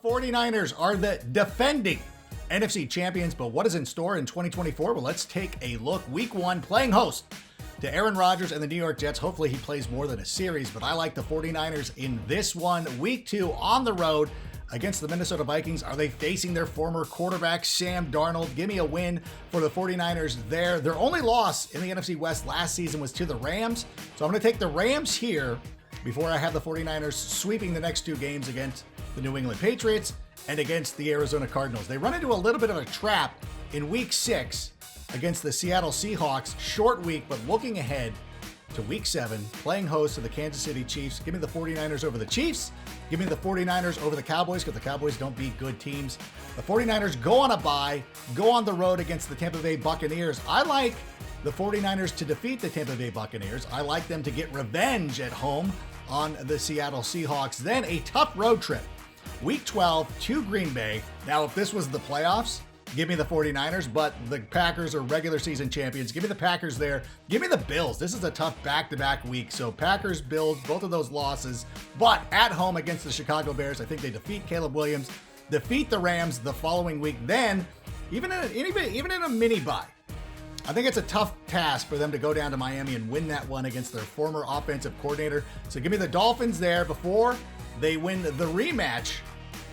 49ers are the defending NFC champions, but what is in store in 2024? Well, let's take a look. Week 1, playing host to Aaron Rodgers and the New York Jets. Hopefully he plays more than a series, but I like the 49ers in this one. Week 2, on the road against the Minnesota Vikings. Are they facing their former quarterback, Sam Darnold? Give me a win for the 49ers there. Their only loss in the NFC West last season was to the Rams, so I'm going to take the Rams here before I have the 49ers sweeping the next 2 games against the New England Patriots and against the Arizona Cardinals. They run into a little bit of a trap in week 6 against the Seattle Seahawks. Short week, but looking ahead to week 7, playing host to the Kansas City Chiefs. Give me the 49ers over the Chiefs. Give me the 49ers over the Cowboys, because the Cowboys don't beat good teams. The 49ers go on a bye, go on the road against the Tampa Bay Buccaneers. I like the 49ers to defeat the Tampa Bay Buccaneers. I like them to get revenge at home on the Seattle Seahawks. Then a tough road trip. Week 12 to Green Bay. Now, if this was the playoffs, give me the 49ers, but the Packers are regular season champions. Give me the Packers there. Give me the Bills. This is a tough back-to-back week. So Packers, Bills, both of those losses, but at home against the Chicago Bears. I think they defeat Caleb Williams, defeat the Rams the following week. Then, even in a mini bye, I think it's a tough task for them to go down to Miami and win that one against their former offensive coordinator. So give me the Dolphins there before they win the rematch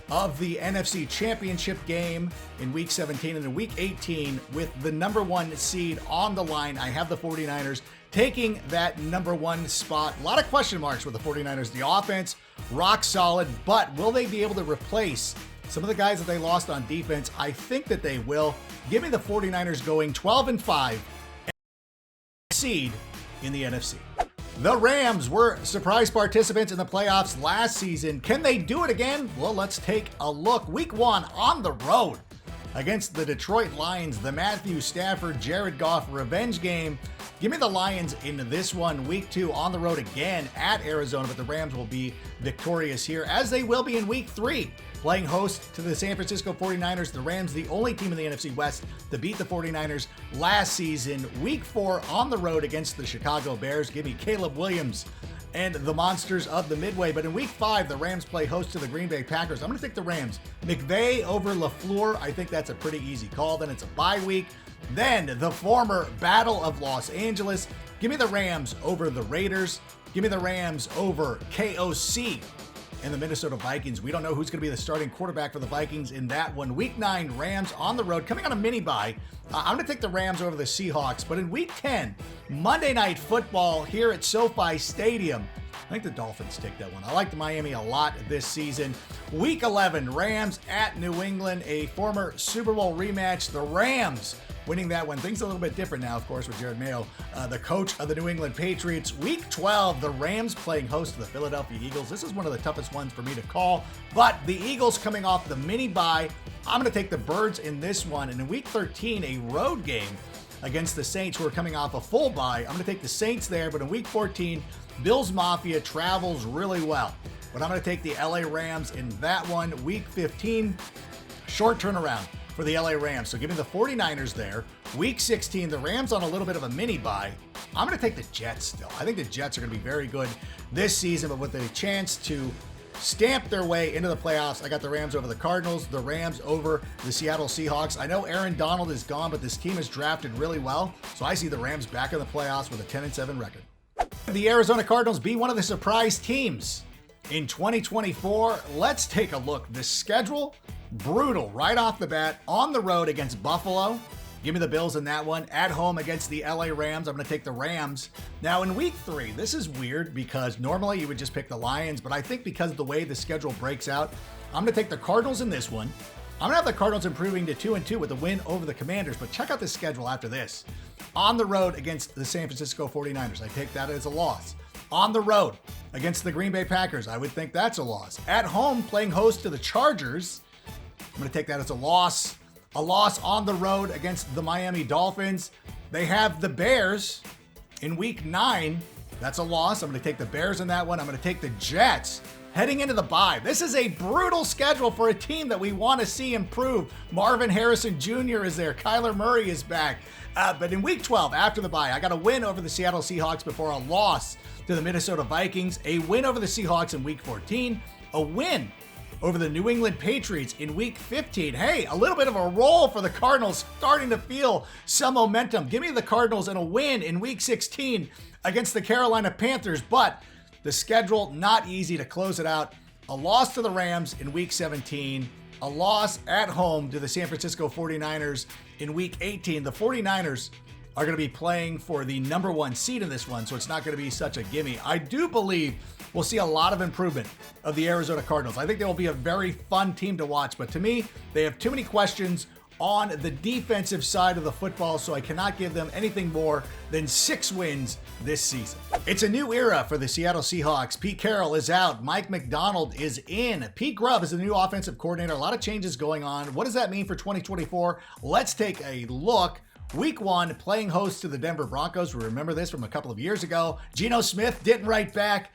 of the NFC Championship game in Week 17. And in Week 18, with the number 1 seed on the line, I have the 49ers taking that number 1 spot. A lot of question marks with the 49ers. The offense, rock solid, but will they be able to replace some of the guys that they lost on defense? I think that they will. Give me the 49ers going 12-5 and seed in the NFC. The Rams were surprise participants in the playoffs last season. Can they do it again? Well, let's take a look. Week 1 on the road against the Detroit Lions, the Matthew Stafford, Jared Goff revenge game. Give me the Lions in this one. Week 2 on the road again at Arizona, but the Rams will be victorious here, as they will be in Week 3. Playing host to the San Francisco 49ers, the Rams, the only team in the NFC West to beat the 49ers last season. Week 4 on the road against the Chicago Bears. Give me Caleb Williams and the Monsters of the Midway. But in Week 5, the Rams play host to the Green Bay Packers. I'm going to take the Rams. McVay over LaFleur. I think that's a pretty easy call. Then it's a bye week. Then the former Battle of Los Angeles. Give me the Rams over the Raiders. Give me the Rams over KOC and the Minnesota Vikings. We don't know who's going to be the starting quarterback for the Vikings in that one. Week 9, Rams on the road, coming on a mini bye. I'm going to take the Rams over the Seahawks. But in Week 10, Monday Night Football here at SoFi Stadium, I think the Dolphins take that one. I like the Miami a lot this season. Week 11, Rams at New England, a former Super Bowl rematch. The Rams winning that one. Things a little bit different now, of course, with Jared Mayo, the coach of the New England Patriots. Week 12, the Rams playing host to the Philadelphia Eagles. This is one of the toughest ones for me to call, but the Eagles coming off the mini bye. I'm going to take the Birds in this one. And in Week 13, a road game against the Saints, who are coming off a full bye. I'm going to take the Saints there, but in Week 14, Bills Mafia travels really well. But I'm going to take the LA Rams in that one. Week 15, short turnaround for the LA Rams. So give me the 49ers there. Week 16, the Rams on a little bit of a mini bye. I'm going to take the Jets still. I think the Jets are going to be very good this season, but with a chance to stamp their way into the playoffs, I got the Rams over the Cardinals, the Rams over the Seattle Seahawks. I know Aaron Donald is gone, but this team is drafted really well. So I see the Rams back in the playoffs with a 10-7 record. The Arizona Cardinals be one of the surprise teams in 2024. Let's take a look. The schedule, brutal right off the bat. On the road against Buffalo. Give me the Bills in that one. At home against the LA Rams. I'm going to take the Rams. Now in Week 3, this is weird because normally you would just pick the Lions, but I think because of the way the schedule breaks out, I'm going to take the Cardinals in this one. I'm going to have the Cardinals improving to 2-2 with a win over the Commanders, but check out the schedule after this. On the road against the San Francisco 49ers. I take that as a loss. On the road against the Green Bay Packers. I would think that's a loss. At home, playing host to the Chargers. I'm going to take that as a loss. A loss on the road against the Miami Dolphins. They have the Bears in Week 9. That's a loss. I'm going to take the Bears in that one. I'm going to take the Jets heading into the bye. This is a brutal schedule for a team that we want to see improve. Marvin Harrison Jr. is there. Kyler Murray is back. But in Week 12, after the bye, I got a win over the Seattle Seahawks before a loss to the Minnesota Vikings, a win over the Seahawks in Week 14, a win over the New England Patriots in week 15. Hey, a little bit of a roll for the Cardinals, starting to feel some momentum. Give me the Cardinals and a win in week 16 against the Carolina Panthers, but the schedule not easy to close it out. A loss to the Rams in week 17, a loss at home to the San Francisco 49ers in week 18. The 49ers are going to be playing for the number one seed in this one, so it's not going to be such a gimme. I do believe we'll see a lot of improvement of the Arizona Cardinals. I think they will be a very fun team to watch, but to me, they have too many questions on the defensive side of the football, so I cannot give them anything more than 6 wins this season. It's a new era for the Seattle Seahawks. Pete Carroll is out. Mike McDonald is in. Pete Grubb is the new offensive coordinator. A lot of changes going on. What does that mean for 2024? Let's take a look. Week 1, playing host to the Denver Broncos. We remember this from a couple of years ago. Geno Smith didn't write back,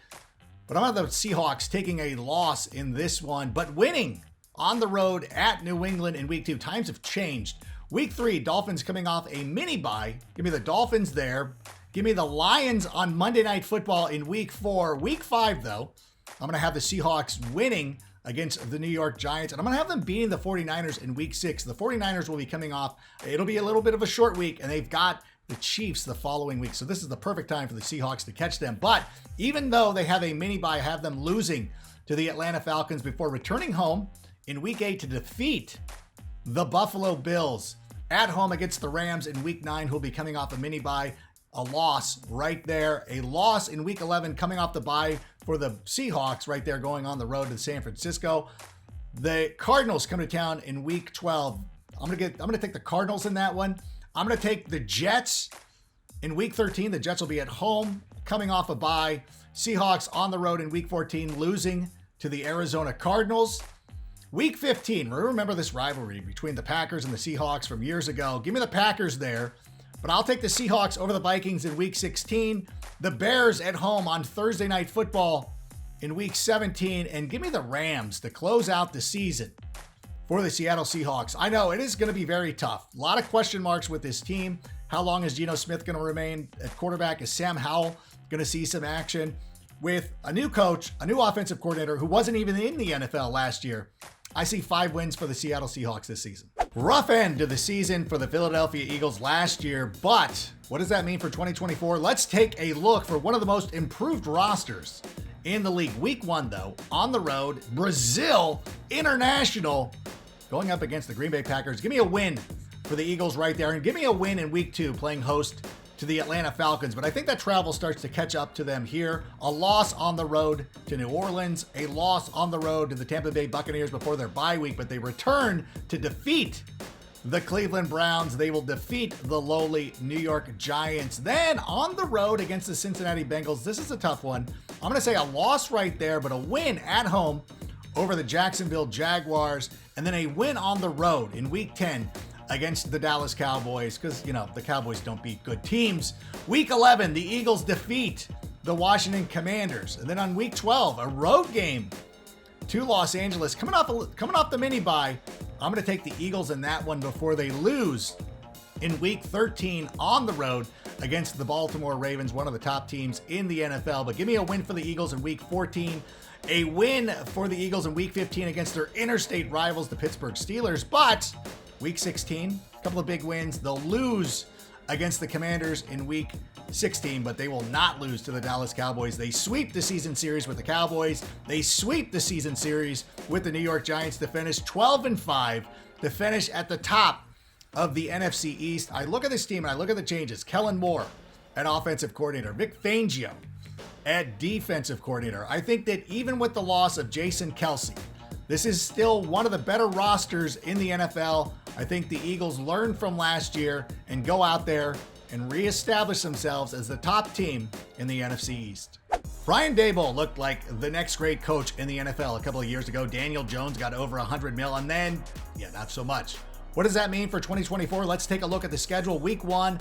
but I'm on the Seahawks taking a loss in this one, but winning on the road at New England in week 2. Times have changed. Week 3, Dolphins coming off a mini bye. Give me the Dolphins there. Give me the Lions on Monday Night Football in week 4. Week 5, though, I'm going to have the Seahawks winning against the New York Giants, and I'm going to have them beating the 49ers in week 6. The 49ers will be coming off. It'll be a little bit of a short week, and they've got the Chiefs the following week. So this is the perfect time for the Seahawks to catch them. But even though they have a mini bye, I have them losing to the Atlanta Falcons before returning home in week 8 to defeat the Buffalo Bills at home against the Rams in week 9, who'll be coming off a mini bye. A loss right there. A loss in week 11 coming off the bye for the Seahawks right there, going on the road to San Francisco. The Cardinals come to town in week 12. I'm gonna take the Cardinals in that one. I'm gonna take the Jets in week 13. The Jets will be at home coming off a bye. Seahawks on the road in week 14, losing to the Arizona Cardinals. Week 15, remember this rivalry between the Packers and the Seahawks from years ago. Give me the Packers there, but I'll take the Seahawks over the Vikings in week 16. The Bears at home on Thursday Night Football in week 17, and give me the Rams to close out the season for the Seattle Seahawks. I know it is going to be very tough. A lot of question marks with this team. How long is Geno Smith going to remain at quarterback? Is Sam Howell going to see some action? With a new coach, a new offensive coordinator who wasn't even in the NFL last year, I see 5 wins for the Seattle Seahawks this season. Rough end to the season for the Philadelphia Eagles last year, but what does that mean for 2024? Let's take a look for one of the most improved rosters in the league. Week 1, though, on the road, Brazil International, going up against the Green Bay Packers. Give me a win for the Eagles right there, and give me a win in week 2, playing host to the Atlanta Falcons, but I think that travel starts to catch up to them here. A loss on the road to New Orleans, a loss on the road to the Tampa Bay Buccaneers before their bye week, but they return to defeat the Cleveland Browns. They will defeat the lowly New York Giants. Then on the road against the Cincinnati Bengals, this is a tough one. I'm going to say a loss right there, but a win at home over the Jacksonville Jaguars, and then a win on the road in week 10 against the Dallas Cowboys, because, you know, the Cowboys don't beat good teams. Week 11, the Eagles defeat the Washington Commanders. And then on week 12, a road game to Los Angeles. Coming off the mini bye, I'm going to take the Eagles in that one before they lose in week 13 on the road against the Baltimore Ravens, one of the top teams in the NFL. But give me a win for the Eagles in week 14. A win for the Eagles in week 15 against their interstate rivals, the Pittsburgh Steelers. But week 16, a couple of big wins. They'll lose against the Commanders in week 16, but they will not lose to the Dallas Cowboys. They sweep the season series with the Cowboys. They sweep the season series with the New York Giants to finish 12-5, to finish at the top of the NFC East. I look at this team and I look at the changes. Kellen Moore at offensive coordinator. Vic Fangio at defensive coordinator. I think that even with the loss of Jason Kelce, this is still one of the better rosters in the NFL. I think the Eagles learn from last year and go out there and reestablish themselves as the top team in the NFC East. Brian Daboll looked like the next great coach in the NFL a couple of years ago. Daniel Jones got over $100 million, and then, not so much. What does that mean for 2024? Let's take a look at the schedule. Week 1,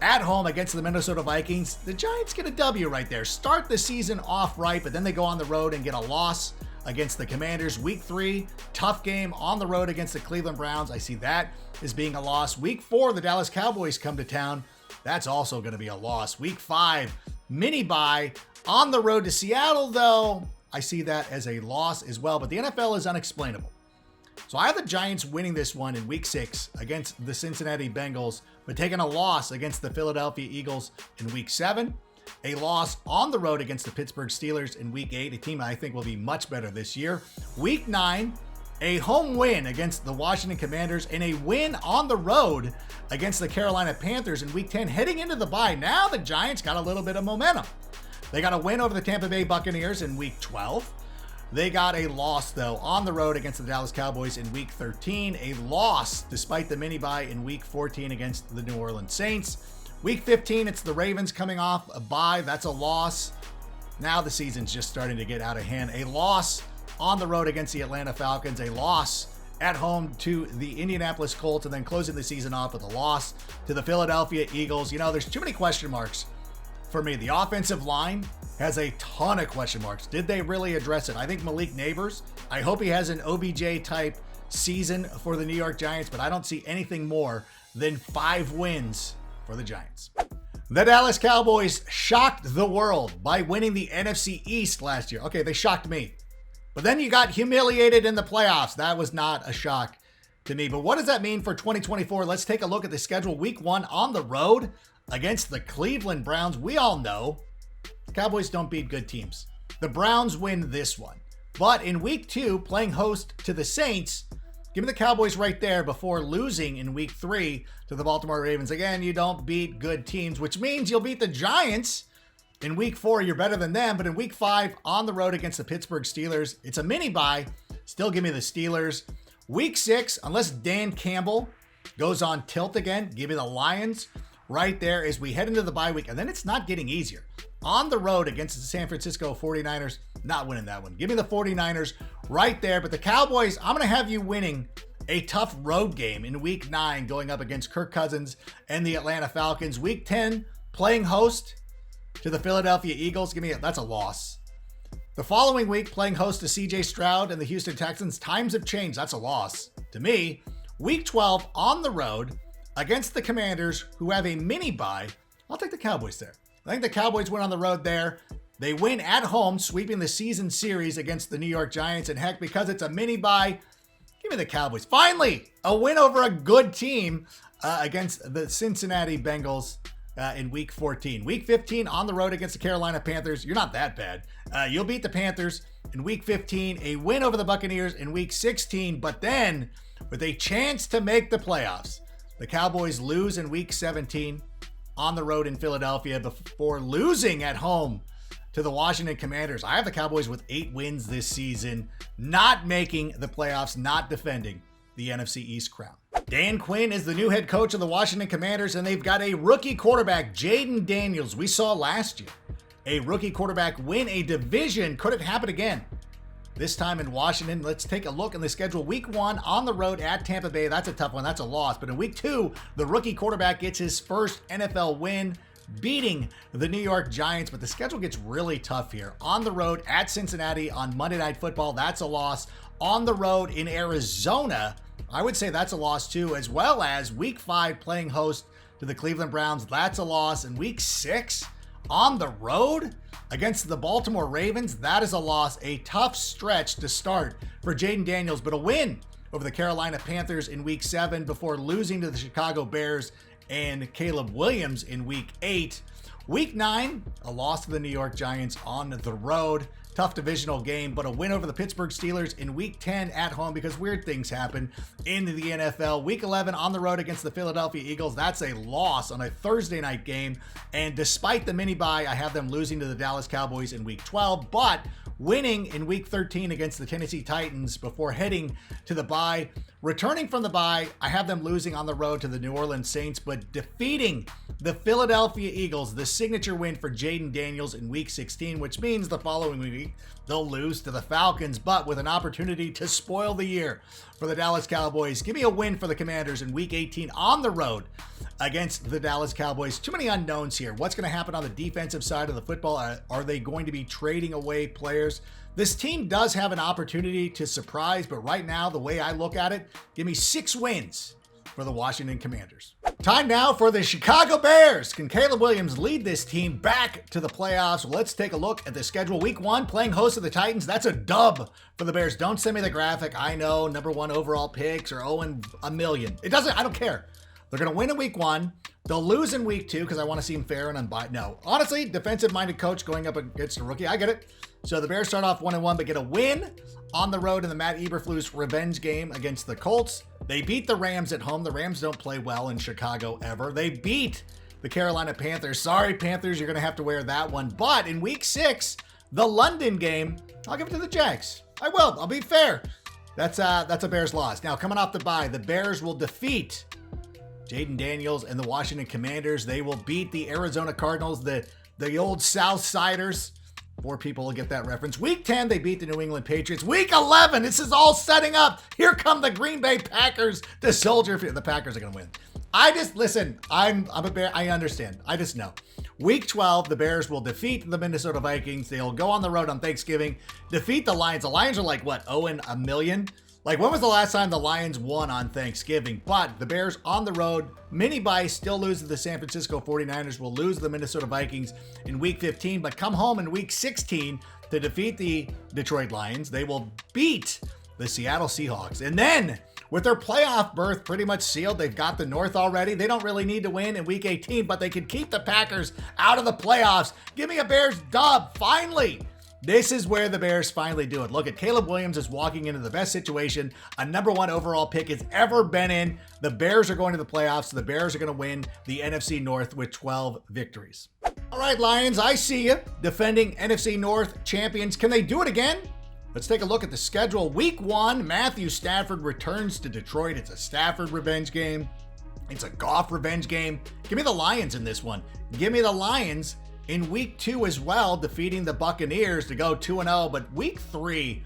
at home against the Minnesota Vikings. The Giants get a W right there. Start the season off right, but then they go on the road and get a loss against the Commanders. Week 3, tough game on the road against the Cleveland Browns. I see that as being a loss. Week 4, the Dallas Cowboys come to town. That's also going to be a loss. Week 5, mini bye on the road to Seattle, though. I see that as a loss as well, but the NFL is unexplainable. So I have the Giants winning this one in week 6 against the Cincinnati Bengals, but taking a loss against the Philadelphia Eagles in week 7, a loss on the road against the Pittsburgh Steelers in week 8, a team I think will be much better this year. Week 9, a home win against the Washington Commanders, and a win on the road against the Carolina Panthers in week 10. Heading into the bye, now the Giants got a little bit of momentum. They got a win over the Tampa Bay Buccaneers in week 12. They got a loss, though, on the road against the Dallas Cowboys in week 13. A loss despite the mini bye in week 14 against the New Orleans Saints. Week 15, it's the Ravens coming off a bye. That's a loss. Now the season's just starting to get out of hand. A loss on the road against the Atlanta Falcons. A loss at home to the Indianapolis Colts. And then closing the season off with a loss to the Philadelphia Eagles. You know, there's too many question marks for me. The offensive line has a ton of question marks. Did they really address it? I think Malik Neighbors, I hope he has an OBJ-type season for the New York Giants, but I don't see anything more than 5 wins for the Giants. The Dallas Cowboys shocked the world by winning the NFC East last year. Okay, they shocked me. But then you got humiliated in the playoffs. That was not a shock to me. But what does that mean for 2024? Let's take a look at the schedule. Week 1 on the road against the Cleveland Browns. We all know the Cowboys don't beat good teams. The Browns win this one. But in week 2, playing host to the Saints, give me the Cowboys right there before losing in week 3 to the Baltimore Ravens. Again, you don't beat good teams, which means you'll beat the Giants. In week 4, you're better than them. But in week 5, on the road against the Pittsburgh Steelers, it's a mini bye. Still give me the Steelers. Week 6, unless Dan Campbell goes on tilt again, give me the Lions right there as we head into the bye week. And then it's not getting easier. On the road against the San Francisco 49ers, not winning that one. Give me the 49ers right there. But the Cowboys, I'm going to have you winning a tough road game in week 9 going up against Kirk Cousins and the Atlanta Falcons. Week 10, playing host to the Philadelphia Eagles. That's a loss. The following week, playing host to CJ Stroud and the Houston Texans. Times have changed. That's a loss to me. Week 12 on the road against the Commanders, who have a mini bye. I'll take the Cowboys there. I think the Cowboys win on the road there. They win at home, sweeping the season series against the New York Giants. And heck, because it's a mini bye, give me the Cowboys. Finally, a win over a good team against the Cincinnati Bengals in week 14. Week 15 on the road against the Carolina Panthers. You're not that bad. You'll beat the Panthers in week 15. A win over the Buccaneers in week 16. But then, with a chance to make the playoffs, the Cowboys lose in week 17 on the road in Philadelphia before losing at home to the Washington Commanders. I have the Cowboys with 8 wins this season, not making the playoffs, not defending the NFC East crown. Dan Quinn is the new head coach of the Washington Commanders, and they've got a rookie quarterback, Jaden Daniels. We saw last year a rookie quarterback win a division. Could it happen again? This time in Washington. Let's take a look in the schedule. Week 1 on the road at Tampa Bay. That's a tough one. That's a loss. But in week 2, the rookie quarterback gets his first NFL win, beating the New York Giants. But the schedule gets really tough here. On the road at Cincinnati on Monday Night Football. That's a loss. On the road in Arizona, I would say that's a loss too, as well as week 5 playing host to the Cleveland Browns. That's a loss. And week 6 on the road against the Baltimore Ravens, that is a loss. A tough stretch to start for Jaden Daniels, but a win over the Carolina Panthers in week 7 before losing to the Chicago Bears and Caleb Williams in week 8. Week 9, a loss to the New York Giants on the road. Tough divisional game, but a win over the Pittsburgh Steelers in week 10 at home because weird things happen in the NFL. Week 11 on the road against the Philadelphia Eagles. That's a loss on a Thursday night game. And despite the mini bye, I have them losing to the Dallas Cowboys in week 12, but winning in week 13 against the Tennessee Titans before heading to the bye. Returning from the bye, I have them losing on the road to the New Orleans Saints, but defeating the Philadelphia Eagles, the signature win for Jaden Daniels in week 16, which means the following week they'll lose to the Falcons, but with an opportunity to spoil the year for the Dallas Cowboys. Give me a win for the Commanders in week 18 on the road against the Dallas Cowboys. Too many unknowns here. What's going to happen on the defensive side of the football? Are they going to be trading away players? This team does have an opportunity to surprise, but right now, the way I look at it, give me 6 wins for the Washington Commanders. Time now for the Chicago Bears. Can Caleb Williams lead this team back to the playoffs? Let's take a look at the schedule. Week 1, playing host of the Titans. That's a dub for the Bears. Don't send me the graphic. I know, number 1 overall picks are 0-1,000,000. I don't care. They're going to win in week 1. They'll lose in week 2 because I want to see them fair and unbiased. No, honestly, defensive-minded coach going up against a rookie. I get it. So the Bears start off 1-1, but get a win on the road in the Matt Eberflus revenge game against the Colts. They beat the Rams at home. The Rams don't play well in Chicago ever. They beat the Carolina Panthers. Sorry, Panthers, you're going to have to wear that one. But in week 6, the London game, I'll give it to the Jags. I will. I'll be fair. That's a Bears loss. Now, coming off the bye, the Bears will defeat Jaden Daniels and the Washington Commanders. They will beat the Arizona Cardinals, the old Southsiders. 4 people will get that reference. Week 10, they beat the New England Patriots. Week 11, this is all setting up. Here come the Green Bay Packers to Soldier Field. The Packers are going to win. Listen, I'm a Bear. I understand. I just know. Week 12, the Bears will defeat the Minnesota Vikings. They'll go on the road on Thanksgiving, defeat the Lions. The Lions are like, what, 0-1,000,000? Like, when was the last time the Lions won on Thanksgiving? But the Bears on the road, mini bye, still lose to the San Francisco 49ers, will lose to the Minnesota Vikings in week 15, but come home in week 16 to defeat the Detroit Lions. They will beat the Seattle Seahawks. And then, with their playoff berth pretty much sealed, they've got the North already. They don't really need to win in week 18, but they can keep the Packers out of the playoffs. Give me a Bears dub, finally. This is where the Bears finally do it. Look at Caleb Williams is walking into the best situation a number 1 overall pick has ever been in. The Bears are going to the playoffs. So the Bears are going to win the NFC North with 12 victories. All right, Lions, I see you. Defending NFC North champions. Can they do it again? Let's take a look at the schedule. Week 1, Matthew Stafford returns to Detroit. It's a Stafford revenge game. It's a Goff revenge game. Give me the Lions in this one. Give me the Lions in week 2 as well, defeating the Buccaneers to go 2-0. But week 3,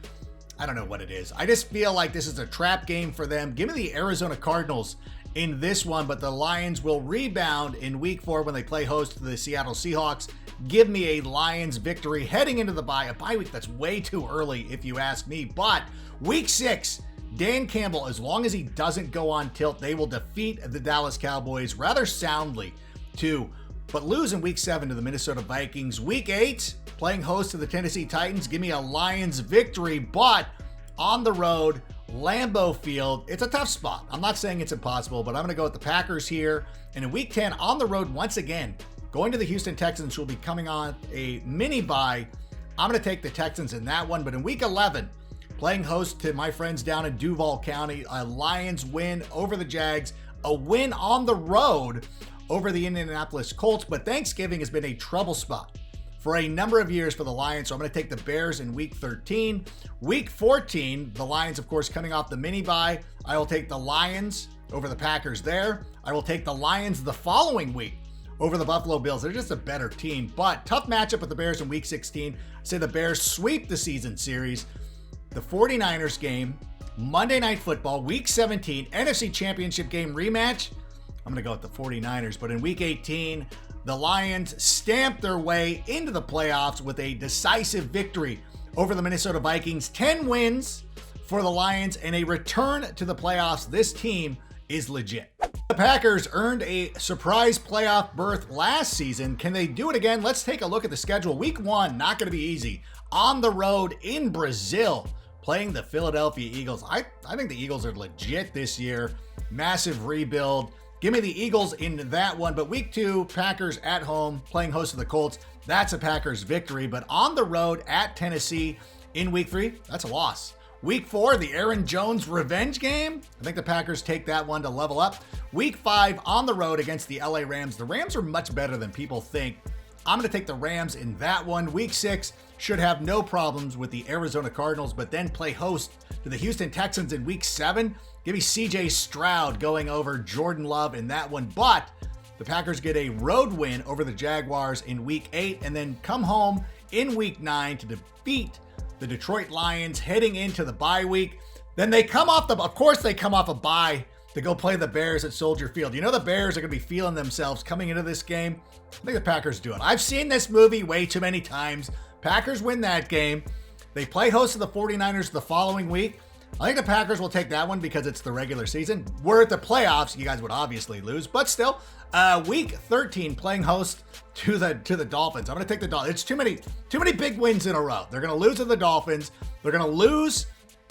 I don't know what it is. I just feel like this is a trap game for them. Give me the Arizona Cardinals in this one, but the Lions will rebound in week 4 when they play host to the Seattle Seahawks. Give me a Lions victory heading into the bye. A bye week that's way too early if you ask me. But week 6, Dan Campbell, as long as he doesn't go on tilt, they will defeat the Dallas Cowboys rather soundly too. But lose in week 7 to the Minnesota Vikings. Week 8, playing host to the Tennessee Titans. Give me a Lions victory, but on the road, Lambeau Field. It's a tough spot. I'm not saying it's impossible, but I'm going to go with the Packers here. And in week 10, on the road once again, going to the Houston Texans, who will be coming on a mini bye. I'm going to take the Texans in that one. But in week 11, playing host to my friends down in Duval County, a Lions win over the Jags, a win on the road over the Indianapolis Colts. But Thanksgiving has been a trouble spot for a number of years for the Lions. So I'm going to take the Bears in week 13. Week 14, the Lions, of course, coming off the mini bye. I will take the Lions over the Packers there. I will take the Lions the following week over the Buffalo Bills. They're just a better team, but tough matchup with the Bears in week 16. I say the Bears sweep the season series. The 49ers game, Monday Night Football, week 17, NFC Championship game rematch. I'm going to go with the 49ers, but in week 18, the Lions stamped their way into the playoffs with a decisive victory over the Minnesota Vikings. 10 wins for the Lions and a return to the playoffs. This team is legit. The Packers earned a surprise playoff berth last season. Can they do it again? Let's take a look at the schedule. Week 1, not going to be easy. On the road in Brazil, playing the Philadelphia Eagles. I think the Eagles are legit this year. Massive rebuild. Give me the Eagles in that one. But week 2, Packers at home, playing host to the Colts. That's a Packers victory. But on the road at Tennessee in week 3, that's a loss. Week 4, the Aaron Jones revenge game. I think the Packers take that one to level up. Week 5, on the road against the LA Rams. The Rams are much better than people think. I'm going to take the Rams in that one. Week 6 should have no problems with the Arizona Cardinals, but then play host to the Houston Texans in week 7. Give me CJ Stroud going over Jordan Love in that one. But the Packers get a road win over the Jaguars in week 8 and then come home in week 9 to defeat the Detroit Lions heading into the bye week. Then they come off of course they come off a bye to go play the Bears at Soldier Field. You know the Bears are going to be feeling themselves coming into this game. I think the Packers do it. I've seen this movie way too many times. Packers win that game. They play host to the 49ers the following week. I think the Packers will take that one because it's the regular season. We're at the playoffs. You guys would obviously lose, but still, week 13 playing host to the Dolphins. I'm going to take the Dolphins. It's too many big wins in a row. They're going to lose to the Dolphins. They're going to lose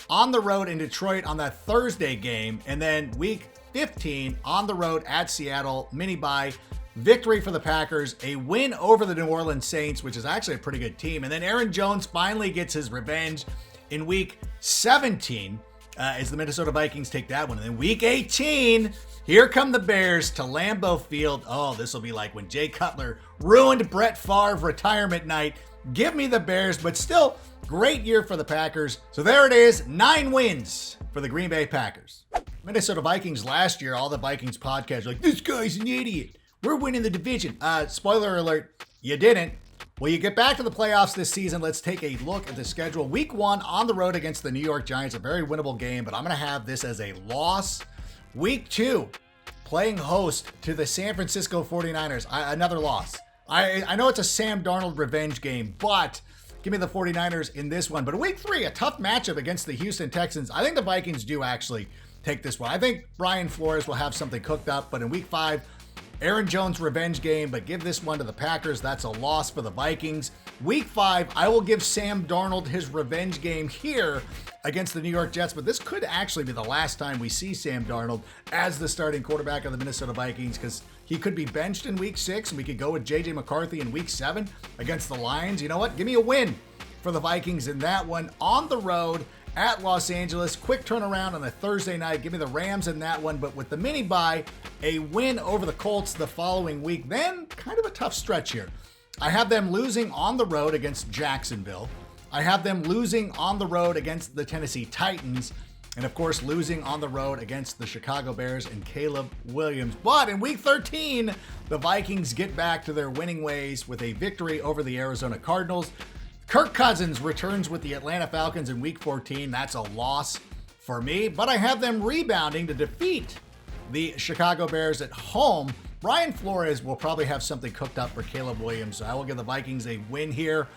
on the road in Detroit on that Thursday game, and then week 15 on the road at Seattle, mini bye. Victory for the Packers, a win over the New Orleans Saints, which is actually a pretty good team. And then Aaron Jones finally gets his revenge in week 17 as the Minnesota Vikings take that one. And then week 18, here come the Bears to Lambeau Field. Oh, this will be like when Jay Cutler ruined Brett Favre retirement night. Give me the Bears, but still great year for the Packers. So there it is, 9 wins for the Green Bay Packers. Minnesota Vikings last year, all the Vikings podcasts were like, this guy's an idiot. We're winning the division. Spoiler alert, you didn't. Well, you get back to the playoffs this season. Let's take a look at the schedule. Week 1 on the road against the New York Giants, a very winnable game, but I'm going to have this as a loss. Week 2, playing host to the San Francisco 49ers, another loss. I know it's a Sam Darnold revenge game, but give me the 49ers in this one. But week 3, a tough matchup against the Houston Texans. I think the Vikings do actually take this one. I think Brian Flores will have something cooked up, but in week 5, Aaron Jones revenge game, but give this one to the Packers. That's a loss for the Vikings. Week 5, I will give Sam Darnold his revenge game here against the New York Jets, but this could actually be the last time we see Sam Darnold as the starting quarterback of the Minnesota Vikings, because he could be benched in week 6, and we could go with J.J. McCarthy in week 7 against the Lions. You know what? Give me a win for the Vikings in that one. On the road at Los Angeles, quick turnaround on a Thursday night. Give me the Rams in that one, but with the mini bye, a win over the Colts the following week. Then kind of a tough stretch here. I have them losing on the road against Jacksonville. I have them losing on the road against the Tennessee Titans, and of course losing on the road against the Chicago Bears and Caleb Williams. But in week 13, the Vikings get back to their winning ways with a victory over the Arizona Cardinals. Kirk Cousins returns with the Atlanta Falcons in week 14. That's a loss for me, but I have them rebounding to defeat the Chicago Bears at home. Brian Flores will probably have something cooked up for Caleb Williams, so I will give the Vikings a win here.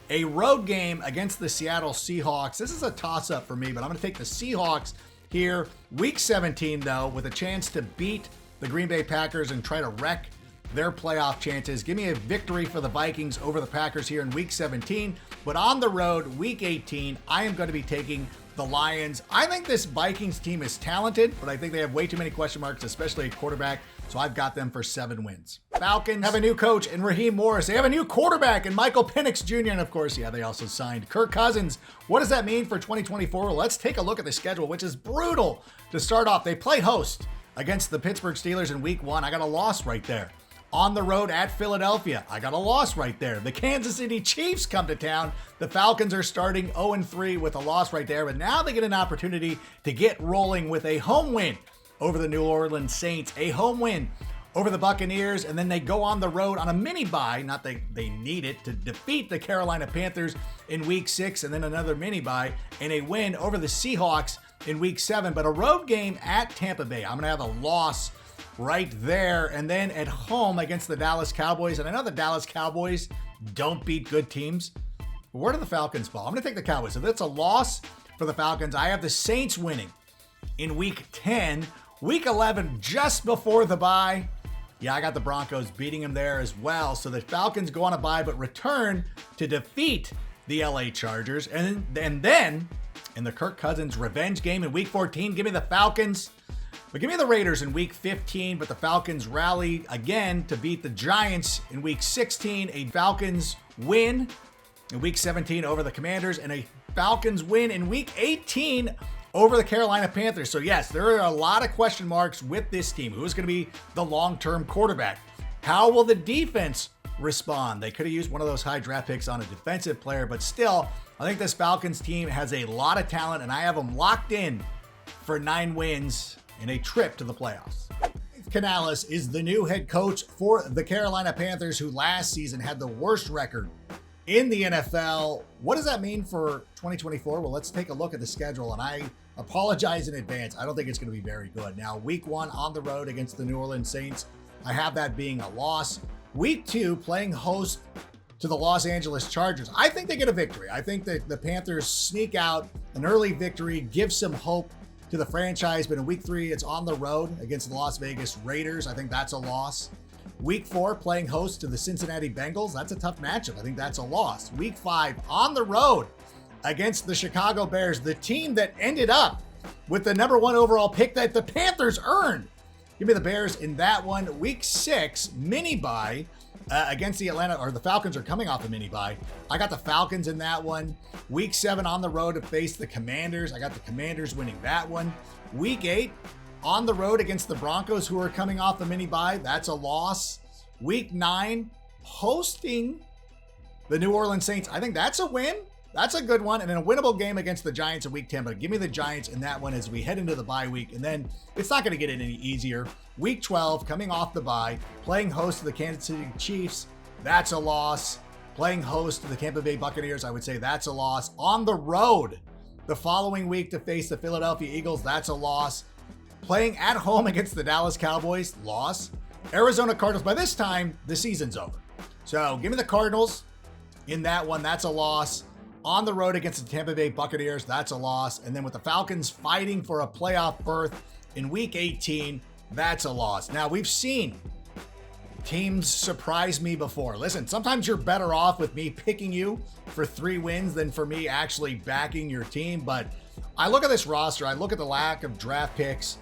A road game against the Seattle Seahawks. This is a toss-up for me, but I'm going to take the Seahawks here. Week 17, though, with a chance to beat the Green Bay Packers and try to wreck their playoff chances. Give me a victory for the Vikings over the Packers here in week 17. But on the road, week 18, I am going to be taking the Lions. I think this Vikings team is talented, but I think they have way too many question marks, especially at quarterback. So I've got them for 7 wins. Falcons have a new coach in Raheem Morris. They have a new quarterback in Michael Penix Jr. And of course, they also signed Kirk Cousins. What does that mean for 2024? Well, let's take a look at the schedule, which is brutal to start off. They play host against the Pittsburgh Steelers in week 1. I got a loss right there. On the road at Philadelphia, I got a loss right there. The Kansas City Chiefs come to town. The Falcons are starting 0-3 with a loss right there, but now they get an opportunity to get rolling with a home win over the New Orleans Saints, a home win over the Buccaneers, and then they go on the road on a mini bye, not that they need it, to defeat the Carolina Panthers in week 6, and then another mini bye, and a win over the Seahawks in week 7, but a road game at Tampa Bay. I'm going to have a loss right there, and then at home against the Dallas Cowboys. And I know the Dallas Cowboys don't beat good teams, but where do the Falcons fall? I'm going to take the Cowboys. So that's a loss for the Falcons. I have the Saints winning in week 10. Week 11, just before the bye, I got the Broncos beating them there as well. So the Falcons go on a bye, but return to defeat the LA Chargers. And then in the Kirk Cousins revenge game in week 14, give me the Falcons. But give me the Raiders in week 15, but the Falcons rally again to beat the Giants in week 16. A Falcons win in week 17 over the Commanders, and a Falcons win in week 18 over the Carolina Panthers. So yes, there are a lot of question marks with this team. Who's going to be the long-term quarterback? How will the defense respond? They could have used one of those high draft picks on a defensive player, but still, I think this Falcons team has a lot of talent, and I have them locked in for 9 wins in a trip to the playoffs. Canales is the new head coach for the Carolina Panthers, who last season had the worst record in the NFL. What does that mean for 2024? Well, let's take a look at the schedule, and I apologize in advance. I don't think it's going to be very good. Now, week 1 on the road against the New Orleans Saints, I have that being a loss. Week 2, playing host to the Los Angeles Chargers. I think they get a victory. I think that the Panthers sneak out an early victory, give some hope to the franchise, but in week 3, it's on the road against the Las Vegas Raiders. I think that's a loss. Week 4, playing host to the Cincinnati Bengals. That's a tough matchup. I think that's a loss. Week 5, on the road against the Chicago Bears, the team that ended up with the number 1 overall pick that the Panthers earned. Give me the Bears in that one. Week 6, mini bye against the Falcons are coming off a mini bye. I got the Falcons in that one. Week 7, on the road to face the Commanders. I got the Commanders winning that one. Week 8, on the road against the Broncos, who are coming off a mini bye. That's a loss. Week 9, hosting the New Orleans Saints. I think that's a win. That's a good one. And then a winnable game against the Giants in week 10. But give me the Giants in that one as we head into the bye week. And then it's not going to get any easier. Week 12, coming off the bye, playing host to the Kansas City Chiefs. That's a loss. Playing host to the Tampa Bay Buccaneers. I would say that's a loss. On the road the following week to face the Philadelphia Eagles. That's a loss. Playing at home against the Dallas Cowboys. Loss. Arizona Cardinals. By this time, the season's over. So give me the Cardinals in that one. That's a loss. On the road against the Tampa Bay Buccaneers, that's a loss. And then with the Falcons fighting for a playoff berth in week 18, that's a loss. Now, we've seen teams surprise me before. Listen, sometimes you're better off with me picking you for 3 wins than for me actually backing your team. But I look at this roster, I look at the lack of draft picks,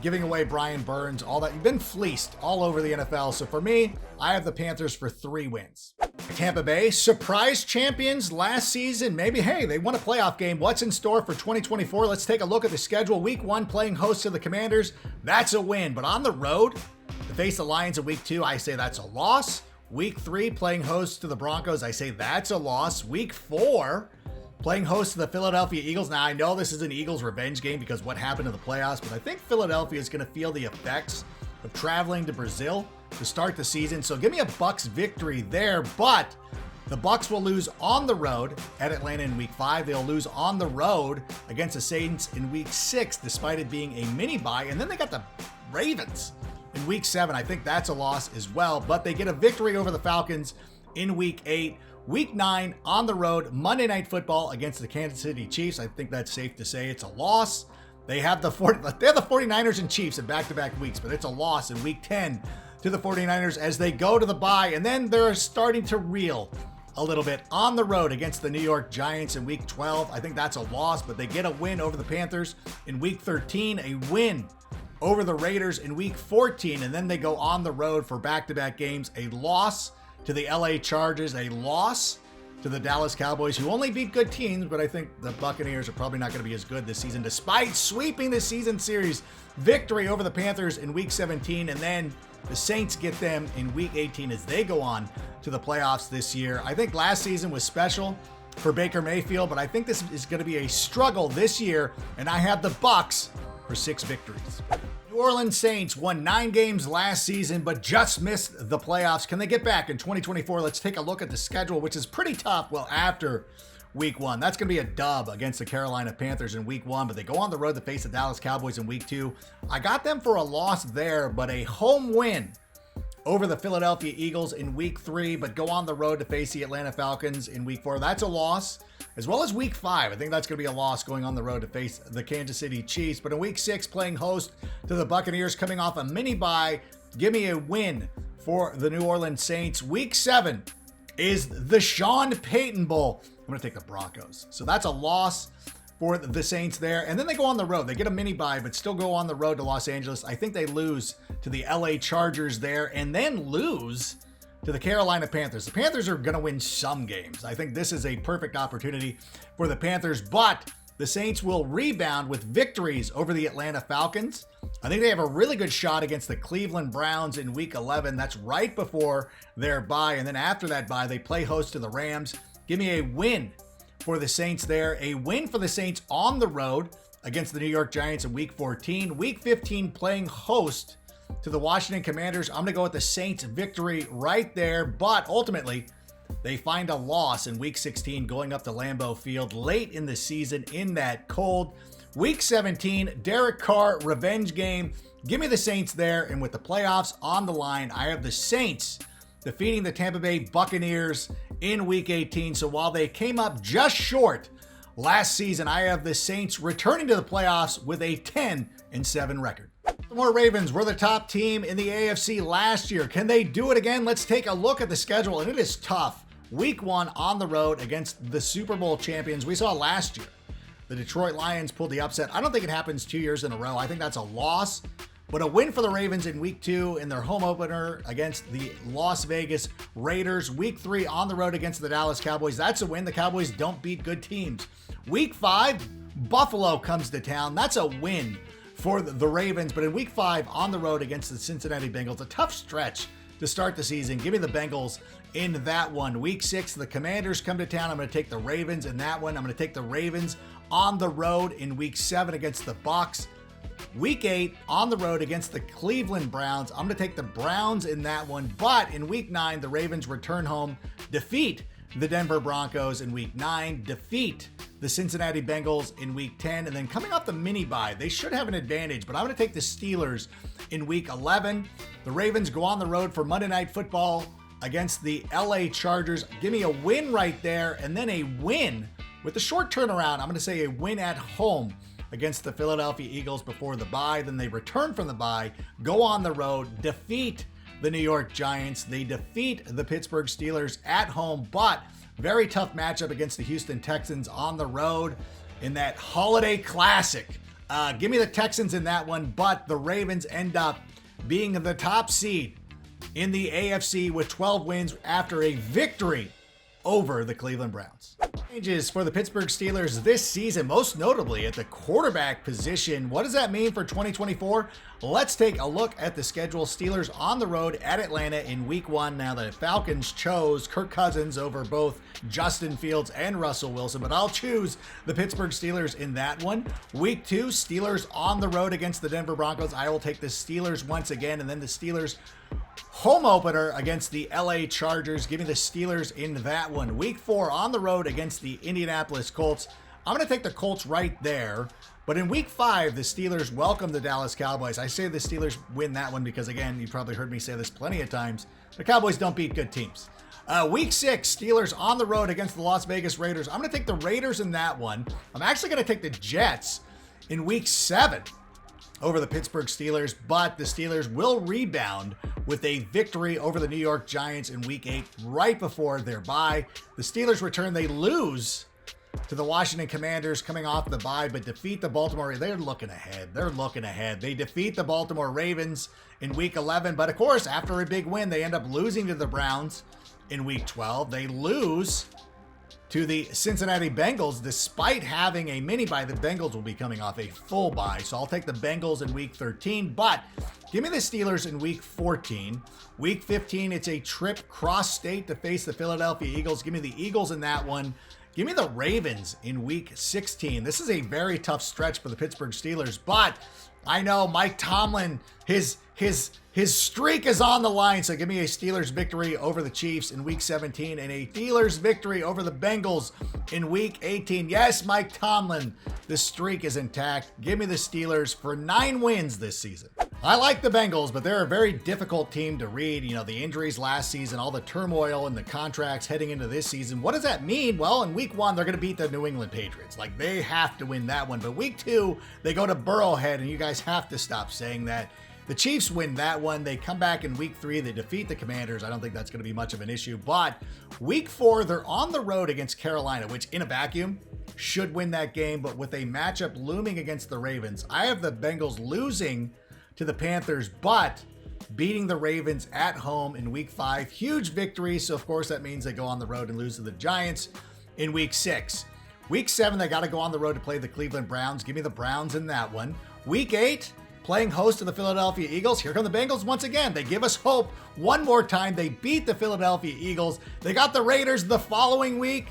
giving away Brian Burns, all that. You've been fleeced all over the NFL. So for me, I have the Panthers for 3 wins. Tampa Bay, surprise champions last season. Maybe, hey, they won a playoff game. What's in store for 2024? Let's take a look at the schedule. Week 1, playing host to the Commanders. That's a win. But on the road, to face the Lions in week 2, I say that's a loss. Week 3, playing host to the Broncos. I say that's a loss. Week 4, playing host to the Philadelphia Eagles. Now, I know this is an Eagles revenge game because what happened in the playoffs, but I think Philadelphia is going to feel the effects of traveling to Brazil to start the season. So give me a Bucs victory there, but the Bucs will lose on the road at Atlanta in week 5. They'll lose on the road against the Saints in week 6, despite it being a mini bye. And then they got the Ravens in week 7. I think that's a loss as well, but they get a victory over the Falcons in week 8. Week 9, on the road, Monday Night Football against the Kansas City Chiefs. I think that's safe to say it's a loss. They have the 49ers and Chiefs in back-to-back weeks, but it's a loss in week 10 to the 49ers as they go to the bye, and then they're starting to reel a little bit on the road against the New York Giants in week 12. I think that's a loss, but they get a win over the Panthers in week 13, a win over the Raiders in week 14, and then they go on the road for back-to-back games, a loss to the LA Chargers, a loss to the Dallas Cowboys, who only beat good teams, but I think the Buccaneers are probably not going to be as good this season, despite sweeping the season series victory over the Panthers in week 17, and then the Saints get them in week 18 as they go on to the playoffs this year. I think last season was special for Baker Mayfield, but I think this is going to be a struggle this year, and I have the Bucs for 6 victories. New Orleans Saints won 9 games last season, but just missed the playoffs. Can they get back in 2024? Let's take a look at the schedule, which is pretty tough. Well, after week 1, that's going to be a dub against the Carolina Panthers in week 1, but they go on the road to face the Dallas Cowboys in week 2. I got them for a loss there, but a home win over the Philadelphia Eagles in week 3, but go on the road to face the Atlanta Falcons in week 4. That's a loss, as well as week 5. I think that's going to be a loss going on the road to face the Kansas City Chiefs. But in week 6, playing host to the Buccaneers, coming off a mini bye, give me a win for the New Orleans Saints. Week 7 is the Sean Payton Bowl. I'm going to take the Broncos. So that's a loss for the Saints there. And then they go on the road. They get a mini bye, but still go on the road to Los Angeles. I think they lose to the LA Chargers there and then lose to the Carolina Panthers. The Panthers are going to win some games. I think this is a perfect opportunity for the Panthers, but the Saints will rebound with victories over the Atlanta Falcons. I think they have a really good shot against the Cleveland Browns in week 11. That's right before their bye. And then after that bye, they play host to the Rams. Give me a win for the Saints there. A win for the Saints on the road against the New York Giants in week 14. Week 15, playing host to the Washington Commanders. I'm going to go with the Saints victory right there, but ultimately they find a loss in week 16 going up to Lambeau Field late in the season in that cold. Week 17, Derek Carr revenge game. Give me the Saints there, and with the playoffs on the line, I have the Saints defeating the Tampa Bay Buccaneers in Week 18. So while they came up just short last season, I have the Saints returning to the playoffs with a 10-7 record. The Baltimore Ravens were the top team in the AFC last year. Can they do it again? Let's take a look at the schedule, and it is tough. Week 1 on the road against the Super Bowl champions we saw last year. The Detroit Lions pulled the upset. I don't think it happens 2 years in a row. I think that's a loss. But a win for the Ravens in Week 2 in their home opener against the Las Vegas Raiders. Week 3 on the road against the Dallas Cowboys. That's a win. The Cowboys don't beat good teams. Week 5, Buffalo comes to town. That's a win for the Ravens. But in Week 5 on the road against the Cincinnati Bengals, a tough stretch to start the season. Give me the Bengals in that one. Week 6, the Commanders come to town. I'm going to take the Ravens in that one. I'm going to take the Ravens on the road in Week 7 against the Bucs. Week 8 on the road against the Cleveland Browns. I'm going to take the Browns in that one. But in Week 9, the Ravens return home, defeat the Denver Broncos in Week 9, defeat the Cincinnati Bengals in Week 10. And then coming off the mini bye, they should have an advantage, but I'm going to take the Steelers in Week 11. The Ravens go on the road for Monday Night Football against the LA Chargers. Give me a win right there, and then a win with a short turnaround. I'm going to say a win at home against the Philadelphia Eagles before the bye. Then they return from the bye, go on the road, defeat the New York Giants. They defeat the Pittsburgh Steelers at home, but very tough matchup against the Houston Texans on the road in that holiday classic. Give me the Texans in that one, but the Ravens end up being the top seed in the AFC with 12 wins after a victory over the Cleveland Browns. Changes for the Pittsburgh Steelers this season, most notably at the quarterback position. What does that mean for 2024? Let's take a look at the schedule. Steelers on the road at Atlanta in Week 1. Now the Falcons chose Kirk Cousins over both Justin Fields and Russell Wilson, but I'll choose the Pittsburgh Steelers in that one. Week 2, Steelers on the road against the Denver Broncos. I will take the Steelers once again, and then the Steelers home opener against the LA Chargers. Give me the Steelers in that one. Week 4 on the road against the Indianapolis Colts. I'm going to take the Colts right there. But in Week 5, the Steelers welcome the Dallas Cowboys. I say the Steelers win that one because, again, you probably heard me say this plenty of times. The Cowboys don't beat good teams. Week 6, Steelers on the road against the Las Vegas Raiders. I'm going to take the Raiders in that one. I'm actually going to take the Jets in Week 7 over the Pittsburgh Steelers, but the Steelers will rebound with a victory over the New York Giants in Week 8 right before their bye. The Steelers return. They lose to the Washington Commanders coming off the bye, but defeat the Baltimore. They're looking ahead. They defeat the Baltimore Ravens in Week 11, but of course, after a big win, they end up losing to the Browns in Week 12. They lose to the Cincinnati Bengals despite having a mini bye. The Bengals will be coming off a full bye, so I'll take the Bengals in Week 13, but give me the Steelers in Week 14. Week 15, it's a trip cross-state to face the Philadelphia Eagles. Give me the Eagles in that one. Give me the Ravens in Week 16. This is a very tough stretch for the Pittsburgh Steelers, but I know Mike Tomlin, his streak is on the line, so give me a Steelers victory over the Chiefs in Week 17 and a Steelers victory over the Bengals in Week 18. Yes, Mike Tomlin, the streak is intact. Give me the Steelers for 9 wins this season. I like the Bengals, but they're a very difficult team to read. You know, the injuries last season, all the turmoil and the contracts heading into this season. What does that mean? Well, in Week 1, they're going to beat the New England Patriots. Like, they have to win that one. But Week 2, they go to Burrowhead, and you guys have to stop saying that. The Chiefs win that one. They come back in Week 3. They defeat the Commanders. I don't think that's going to be much of an issue. But Week 4, they're on the road against Carolina, which in a vacuum should win that game. But with a matchup looming against the Ravens, I have the Bengals losing to the Panthers, but beating the Ravens at home in Week 5. Huge victory. So, of course, that means they go on the road and lose to the Giants in Week 6. Week 7, they got to go on the road to play the Cleveland Browns. Give me the Browns in that one. Week 8, playing host to the Philadelphia Eagles. Here come the Bengals once again. They give us hope one more time. They beat the Philadelphia Eagles. They got the Raiders the following week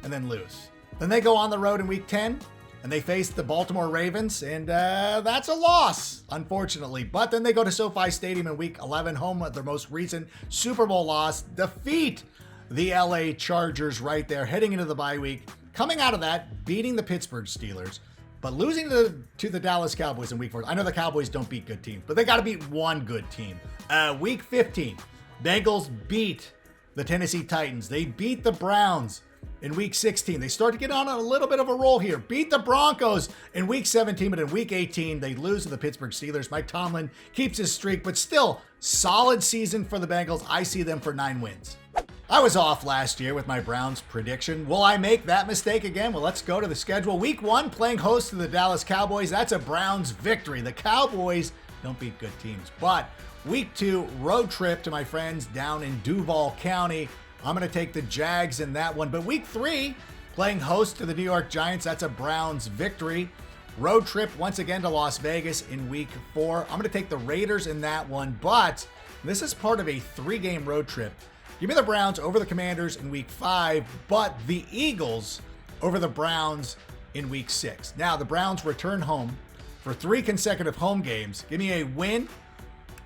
and then lose. Then they go on the road in Week 10 and they face the Baltimore Ravens, and that's a loss, unfortunately. But then they go to SoFi Stadium in Week 11, home of their most recent Super Bowl loss, defeat the LA Chargers right there, heading into the bye week. Coming out of that, beating the Pittsburgh Steelers, but losing to the Dallas Cowboys in Week 4. I know the Cowboys don't beat good teams, but they got to beat one good team. Week 15, Bengals beat the Tennessee Titans. They beat the Browns in week 16. They start to get on a little bit of a roll here. Beat the Broncos in week 17, but in week 18, they lose to the Pittsburgh Steelers. Mike Tomlin keeps his streak, but still, solid season for the Bengals. I see them for 9 wins. I was off last year with my Browns prediction. Will I make that mistake again? Well, let's go to the schedule. Week 1, playing host to the Dallas Cowboys. That's a Browns victory. The Cowboys don't beat good teams. But week 2, road trip to my friends down in Duval County. I'm going to take the Jags in that one. But week 3, playing host to the New York Giants. That's a Browns victory. Road trip once again to Las Vegas in week 4. I'm going to take the Raiders in that one. But this is part of a 3-game road trip. Give me the Browns over the Commanders in week 5, but the Eagles over the Browns in week 6. Now, the Browns return home for 3 consecutive home games. Give me a win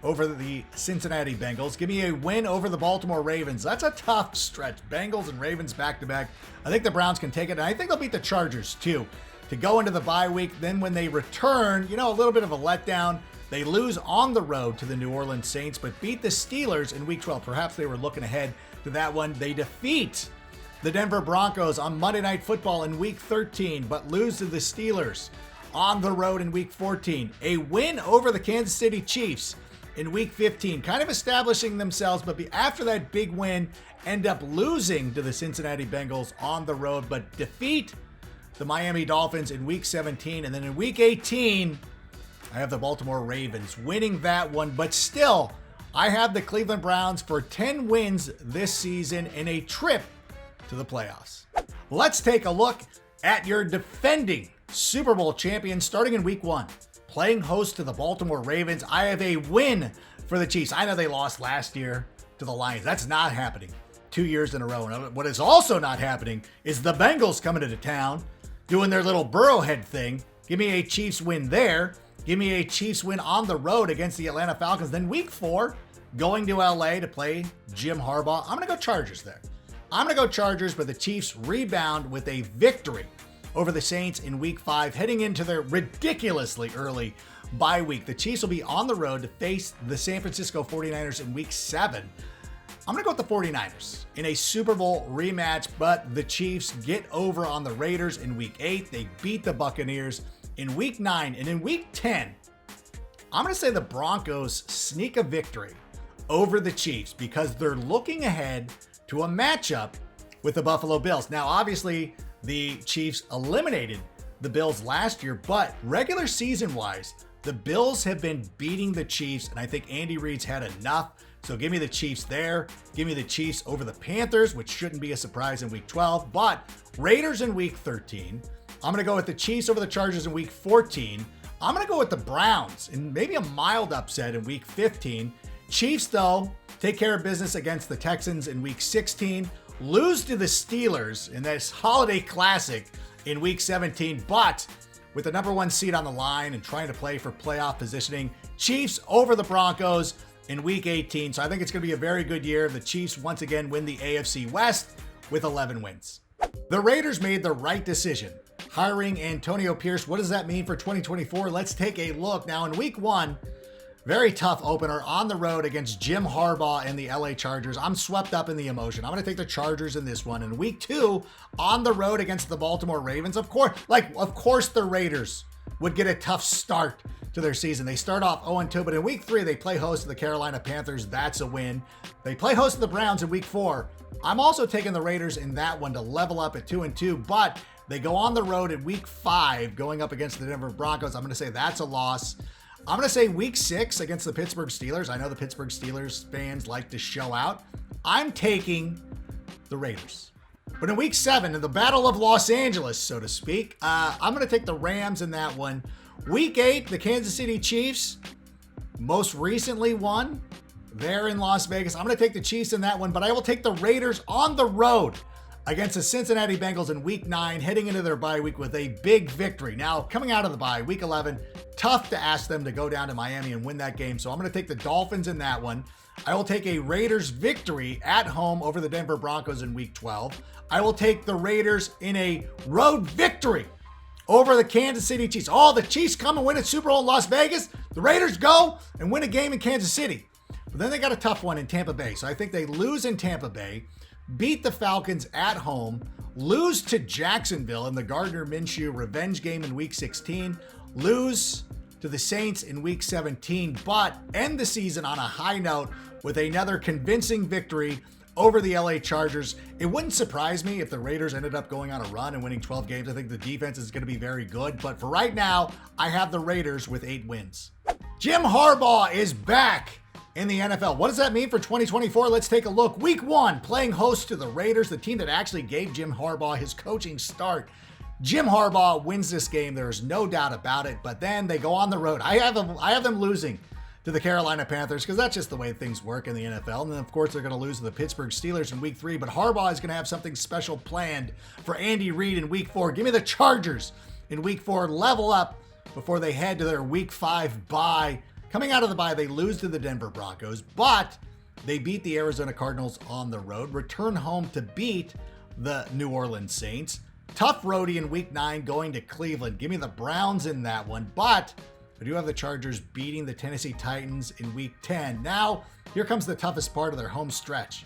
over the Cincinnati Bengals. Give me a win over the Baltimore Ravens. That's a tough stretch. Bengals and Ravens back-to-back. I think the Browns can take it, and I think they'll beat the Chargers, too, to go into the bye week. Then when they return, a little bit of a letdown. They lose on the road to the New Orleans Saints, but beat the Steelers in week 12. Perhaps they were looking ahead to that one. They defeat the Denver Broncos on Monday Night Football in week 13, but lose to the Steelers on the road in week 14. A win over the Kansas City Chiefs in week 15, kind of establishing themselves, but after that big win, end up losing to the Cincinnati Bengals on the road, but defeat the Miami Dolphins in week 17. And then in week 18, I have the Baltimore Ravens winning that one, but still, I have the Cleveland Browns for 10 wins this season in a trip to the playoffs. Let's take a look at your defending Super Bowl champions starting in week 1. Playing host to the Baltimore Ravens, I have a win for the Chiefs. I know they lost last year to the Lions. That's not happening 2 years in a row. And what is also not happening is the Bengals coming into town, doing their little Burrowhead thing. Give me a Chiefs win there. Give me a Chiefs win on the road against the Atlanta Falcons. Then week 4, going to LA to play Jim Harbaugh. I'm going to go Chargers there. I'm going to go Chargers, but the Chiefs rebound with a victory over the Saints in week 5, heading into their ridiculously early bye week. The Chiefs will be on the road to face the San Francisco 49ers in week 7. I'm going to go with the 49ers in a Super Bowl rematch, but the Chiefs get over on the Raiders in week 8. They beat the Buccaneers in week 9, and in week 10, I'm going to say the Broncos sneak a victory over the Chiefs because they're looking ahead to a matchup with the Buffalo Bills. Now, obviously, the Chiefs eliminated the Bills last year, but regular season-wise, the Bills have been beating the Chiefs, and I think Andy Reid's had enough. So give me the Chiefs there. Give me the Chiefs over the Panthers, which shouldn't be a surprise in week 12, but Raiders in week 13. I'm going to go with the Chiefs over the Chargers in week 14. I'm going to go with the Browns in maybe a mild upset in week 15. Chiefs, though, take care of business against the Texans in week 16. Lose to the Steelers in this holiday classic in week 17. But with the number 1 seed on the line and trying to play for playoff positioning, Chiefs over the Broncos in week 18. So I think it's going to be a very good year. The Chiefs once again win the AFC West with 11 wins. The Raiders made the right decision hiring Antonio Pierce. What does that mean for 2024? Let's take a look. Now in week 1, very tough opener on the road against Jim Harbaugh and the LA Chargers. I'm swept up in the emotion. I'm going to take the Chargers in this one. In week 2, on the road against the Baltimore Ravens. Of course the Raiders would get a tough start to their season. They start off 0-2, but in week 3, they play host to the Carolina Panthers. That's a win. They play host to the Browns in week 4. I'm also taking the Raiders in that one to level up at 2-2, but they go on the road in week 5, going up against the Denver Broncos. I'm going to say that's a loss. I'm going to say week 6 against the Pittsburgh Steelers. I know the Pittsburgh Steelers fans like to show out. I'm taking the Raiders. But in week 7, in the Battle of Los Angeles, so to speak, I'm going to take the Rams in that one. Week 8, the Kansas City Chiefs most recently won there in Las Vegas. I'm going to take the Chiefs in that one, but I will take the Raiders on the road against the Cincinnati Bengals in week 9, heading into their bye week with a big victory. Now, coming out of the bye, week 11, tough to ask them to go down to Miami and win that game. So I'm going to take the Dolphins in that one. I will take a Raiders victory at home over the Denver Broncos in week 12. I will take the Raiders in a road victory over the Kansas City Chiefs. Oh, the Chiefs come and win a Super Bowl in Las Vegas. The Raiders go and win a game in Kansas City. But then they got a tough one in Tampa Bay. So I think they lose in Tampa Bay, beat the Falcons at home, lose to Jacksonville in the Gardner Minshew revenge game in Week 16, lose to the Saints in Week 17, but end the season on a high note with another convincing victory over the LA Chargers. It wouldn't surprise me if the Raiders ended up going on a run and winning 12 games. I think the defense is going to be very good, but for right now, I have the Raiders with 8 wins. Jim Harbaugh is back in the NFL. What does that mean for 2024? Let's take a look. Week 1, playing host to the Raiders, the team that actually gave Jim Harbaugh his coaching start. Jim Harbaugh wins this game. There's no doubt about it, but then they go on the road. I have them losing to the Carolina Panthers because that's just the way things work in the NFL. And then, of course, they're going to lose to the Pittsburgh Steelers in Week 3, but Harbaugh is going to have something special planned for Andy Reid in Week 4. Give me the Chargers in Week 4. Level up before they head to their Week 5 bye. Coming out of the bye, they lose to the Denver Broncos, but they beat the Arizona Cardinals on the road, return home to beat the New Orleans Saints. Tough roadie in Week 9 going to Cleveland. Give me the Browns in that one, but I do have the Chargers beating the Tennessee Titans in Week 10. Now, here comes the toughest part of their home stretch.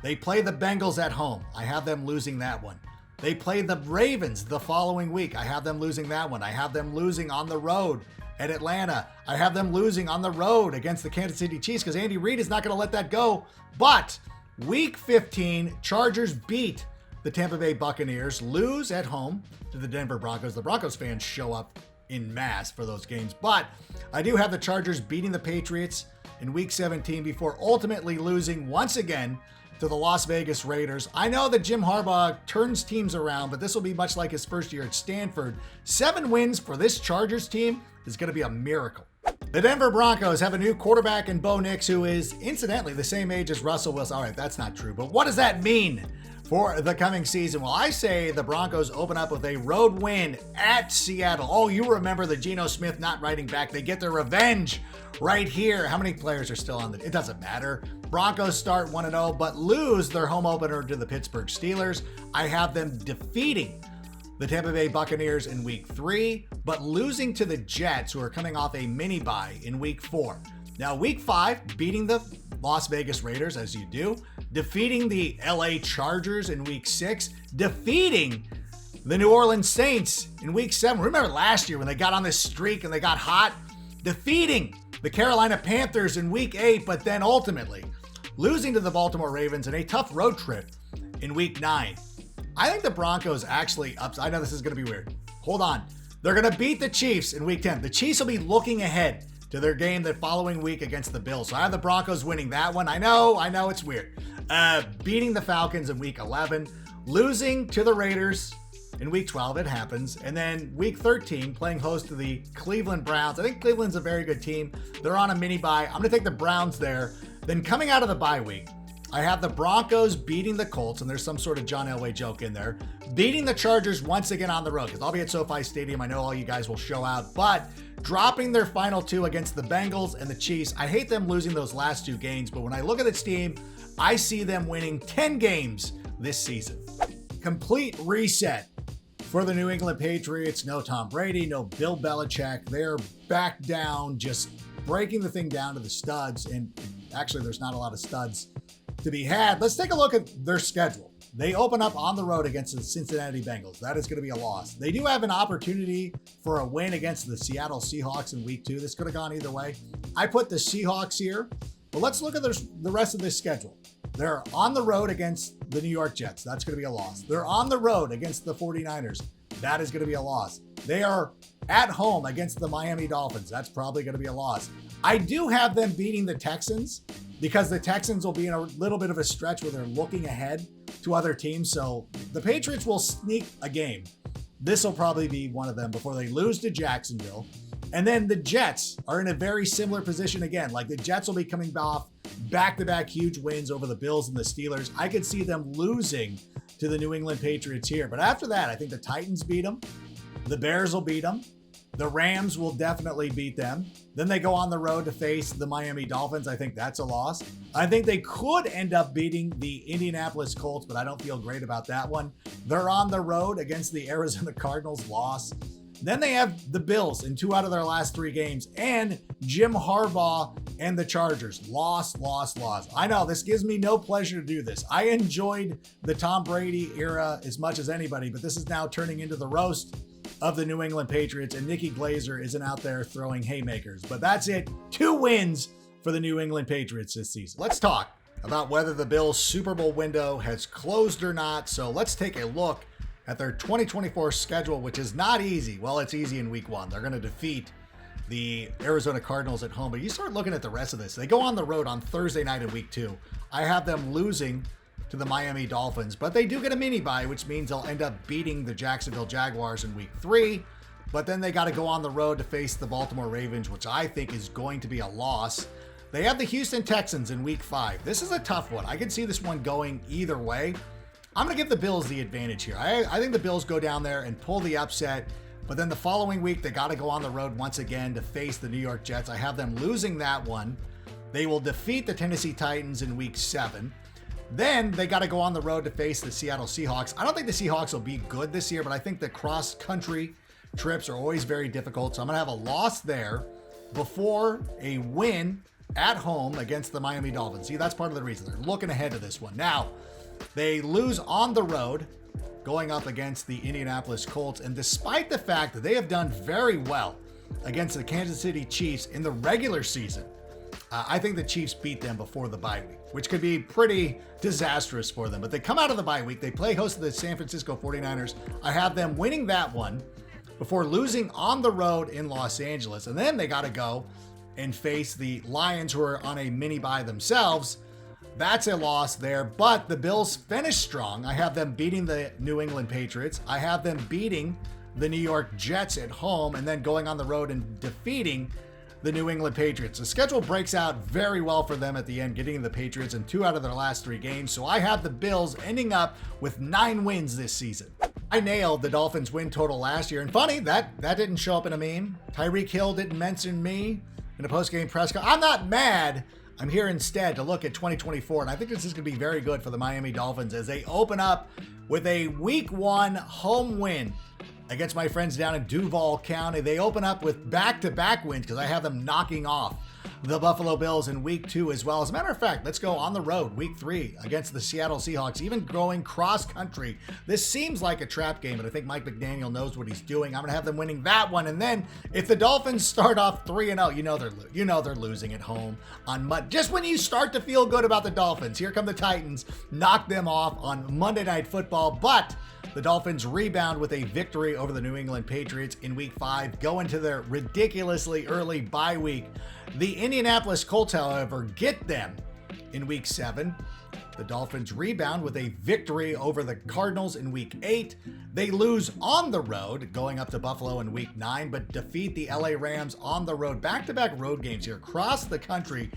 They play the Bengals at home. I have them losing that one. They play the Ravens the following week. I have them losing that one. I have them losing on the road at Atlanta. I have them losing on the road against the Kansas City Chiefs because Andy Reid is not going to let that go. But Week 15, Chargers beat the Tampa Bay Buccaneers, lose at home to the Denver Broncos. The Broncos fans show up in mass for those games. But I do have the Chargers beating the Patriots in Week 17 before ultimately losing once again to the Las Vegas Raiders. I know that Jim Harbaugh turns teams around, but this will be much like his first year at Stanford. 7 wins for this Chargers team is going to be a miracle. The Denver Broncos have a new quarterback in Bo Nix, who is incidentally the same age as Russell Wilson. All right, that's not true, but what does that mean for the coming season? Well, I say the Broncos open up with a road win at Seattle. Oh, you remember the Geno Smith not writing back. They get their revenge right here. How many players are still on it doesn't matter. Broncos start 1-0, but lose their home opener to the Pittsburgh Steelers. I have them defeating the Tampa Bay Buccaneers in Week 3, but losing to the Jets, who are coming off a mini bye in Week 4. Now, Week 5, beating the Las Vegas Raiders, as you do, defeating the LA Chargers in Week 6, defeating the New Orleans Saints in Week 7. Remember last year when they got on this streak and they got hot? Defeating the Carolina Panthers in Week 8, but then ultimately losing to the Baltimore Ravens in a tough road trip in Week 9. I think the Broncos actually I know this is going to be weird. Hold on. They're going to beat the Chiefs in Week 10. The Chiefs will be looking ahead to their game the following week against the Bills. So I have the Broncos winning that one. I know it's weird. Beating the Falcons in Week 11, losing to the Raiders in Week 12, it happens. And then Week 13, playing host to the Cleveland Browns. I think Cleveland's a very good team. They're on a mini bye. I'm going to take the Browns there. Then coming out of the bye week, I have the Broncos beating the Colts, and there's some sort of John Elway joke in there, beating the Chargers once again on the road, because I'll be at SoFi Stadium. I know all you guys will show out, but dropping their final 2 against the Bengals and the Chiefs. I hate them losing those last 2 games, but when I look at this team, I see them winning 10 games this season. Complete reset for the New England Patriots. No Tom Brady, no Bill Belichick. They're back down, just breaking the thing down to the studs, and actually there's not a lot of studs to be had. Let's take a look at their schedule. They open up on the road against the Cincinnati Bengals. That is going to be a loss. They do have an opportunity for a win against the Seattle Seahawks in Week 2. This could have gone either way. I put the Seahawks here, but let's look at the rest of this schedule. They're on the road against the New York Jets. That's going to be a loss. They're on the road against the 49ers. That is going to be a loss. They are at home against the Miami Dolphins. That's probably going to be a loss. I do have them beating the Texans, because the Texans will be in a little bit of a stretch where they're looking ahead to other teams. So the Patriots will sneak a game. This will probably be one of them before they lose to Jacksonville. And then the Jets are in a very similar position again. Like the Jets will be coming off back-to-back huge wins over the Bills and the Steelers. I could see them losing to the New England Patriots here. But after that, I think the Titans beat them. The Bears will beat them. The Rams will definitely beat them. Then they go on the road to face the Miami Dolphins. I think that's a loss. I think they could end up beating the Indianapolis Colts, but I don't feel great about that one. They're on the road against the Arizona Cardinals. Loss. Then they have the Bills in 2 out of their last 3 games, and Jim Harbaugh and the Chargers. Loss. I know this gives me no pleasure to do this. I enjoyed the Tom Brady era as much as anybody, but this is now turning into the roast of the New England Patriots, and Nikki Glazer isn't out there throwing haymakers. But that's it. 2 wins for the New England Patriots this season. Let's talk about whether the Bills' Super Bowl window has closed or not. So let's take a look at their 2024 schedule, which is not easy. Well, it's easy in week 1. They're going to defeat the Arizona Cardinals at home. But you start looking at the rest of this. They go on the road on Thursday night in week 2. I have them losing to the Miami Dolphins, but they do get a mini bye, which means they'll end up beating the Jacksonville Jaguars in week 3. But then they got to go on the road to face the Baltimore Ravens, which I think is going to be a loss. They have the Houston Texans in week 5. This is a tough one. I can see this one going either way. I'm going to give the Bills the advantage here. I think the Bills go down there and pull the upset, but then the following week, they got to go on the road once again to face the New York Jets. I have them losing that one. They will defeat the Tennessee Titans in week 7. Then they got to go on the road to face the Seattle Seahawks. I don't think the Seahawks will be good this year, but I think the cross-country trips are always very difficult. So I'm going to have a loss there before a win at home against the Miami Dolphins. See, that's part of the reason. They're looking ahead to this one. Now, they lose on the road going up against the Indianapolis Colts. And despite the fact that they have done very well against the Kansas City Chiefs in the regular season, I think the Chiefs beat them before the bye week, which could be pretty disastrous for them. But they come out of the bye week. They play host to the San Francisco 49ers. I have them winning that one before losing on the road in Los Angeles. And then they got to go and face the Lions, who are on a mini bye themselves. That's a loss there, but the Bills finish strong. I have them beating the New England Patriots. I have them beating the New York Jets at home, and then going on the road and defeating the New England Patriots. The schedule breaks out very well for them at the end, getting the Patriots in 2 out of their last 3 games. So I have the Bills ending up with 9 wins this season. I nailed the Dolphins win total last year, and funny, that didn't show up in a meme. Tyreek Hill didn't mention me in a post-game press conference. I'm not mad. I'm here instead to look at 2024, and I think this is going to be very good for the Miami Dolphins as they open up with a week 1 home win against my friends down in Duval County. They open up with back-to-back wins because I have them knocking off the Buffalo Bills in week 2 as well. As a matter of fact, let's go on the road week 3 against the Seattle Seahawks, even going cross-country. This seems like a trap game, but I think Mike McDaniel knows what he's doing. I'm going to have them winning that one. And then if the Dolphins start off 3-0, you know they're losing at home on Monday. Just when you start to feel good about the Dolphins, here come the Titans, knock them off on Monday Night Football. But the Dolphins rebound with a victory over the New England Patriots in week 5, go into their ridiculously early bye week. The Indianapolis Colts, however, get them in week 7. The Dolphins rebound with a victory over the Cardinals in week 8. They lose on the road, going up to Buffalo in week 9, but defeat the LA Rams on the road. Back-to-back road games here across the country.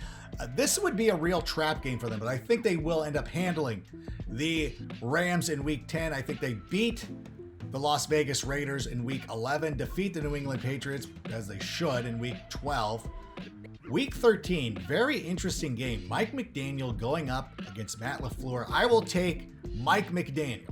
This would be a real trap game for them, but I think they will end up handling the Rams in week 10. I think they beat the Las Vegas Raiders in week 11, defeat the New England Patriots, as they should, in week 12. Week 13, very interesting game. Mike McDaniel going up against Matt LaFleur. I will take Mike McDaniel.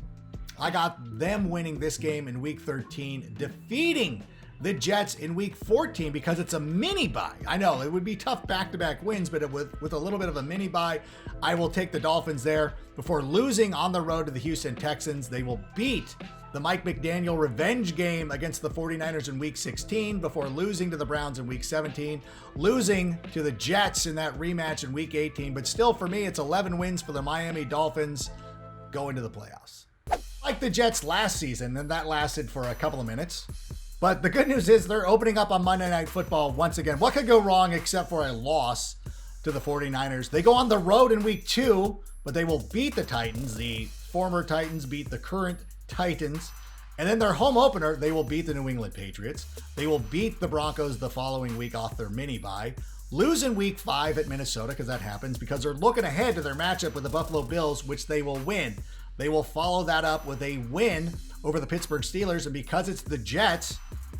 I got them winning this game in week 13, defeating the Jets in week 14 because it's a mini bye. I know it would be tough back-to-back wins, but with a little bit of a mini bye, I will take the Dolphins there before losing on the road to the Houston Texans. They will beat the Mike McDaniel revenge game against the 49ers in week 16 before losing to the Browns in week 17, losing to the Jets in that rematch in week 18. But still, for me, it's 11 wins for the Miami Dolphins go into the playoffs. Like the Jets last season, and that lasted for a couple of minutes. But the good news is they're opening up on Monday Night Football once again. What could go wrong except for a loss to the 49ers? They go on the road in week 2, but they will beat the Titans. The former Titans beat the current Titans. And then their home opener, they will beat the New England Patriots. They will beat the Broncos the following week off their mini bye. Lose in week 5 at Minnesota, because that happens, because they're looking ahead to their matchup with the Buffalo Bills, which they will win. They will follow that up with a win over the Pittsburgh Steelers. And because it's the Jets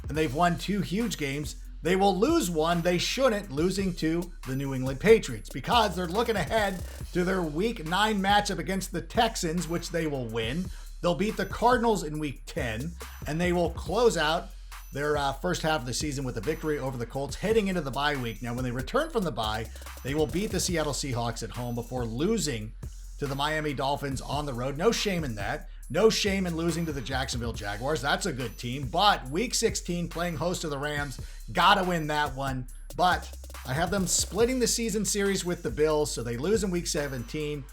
and they've won 2 huge games, they will lose one they shouldn't, losing to the New England Patriots, because they're looking ahead to their week 9 matchup against the Texans, which they will win. They'll beat the Cardinals in week 10, and they will close out their first half of the season with a victory over the Colts heading into the bye week. Now, when they return from the bye, they will beat the Seattle Seahawks at home before losing to the Miami Dolphins on the road. No shame in that. No shame in losing to the Jacksonville Jaguars. That's a good team. But week 16, playing host to the Rams, gotta win that one. But I have them splitting the season series with the Bills, so they lose in week 17,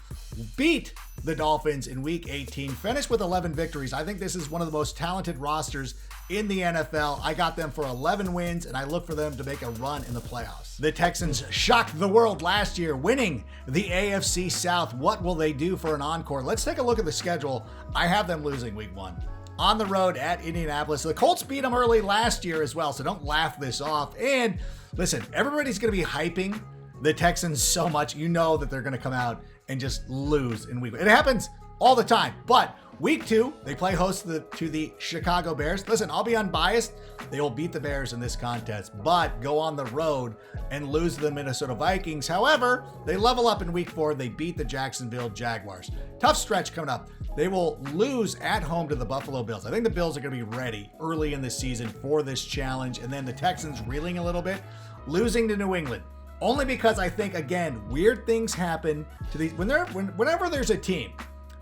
beat the Dolphins in week 18, finish with 11 victories. I think this is one of the most talented rosters in the NFL. I got them for 11 wins, and I look for them to make a run in the playoffs. The Texans shocked the world last year, winning the AFC South. What will they do for an encore? Let's take a look at the schedule. I have them losing week 1. On the road at Indianapolis. The Colts beat them early last year as well, so don't laugh this off. And listen, everybody's going to be hyping the Texans so much. You know that they're going to come out and just lose in week 1. It happens all the time. But week 2, they play host to the Chicago Bears. Listen, I'll be unbiased. They will beat the Bears in this contest, but go on the road and lose to the Minnesota Vikings. However, they level up in week 4. They beat the Jacksonville Jaguars. Tough stretch coming up. They will lose at home to the Buffalo Bills. I think the Bills are going to be ready early in the season for this challenge. And then the Texans reeling a little bit, losing to New England. Only because I think, again, weird things happen to these. Whenever there's a team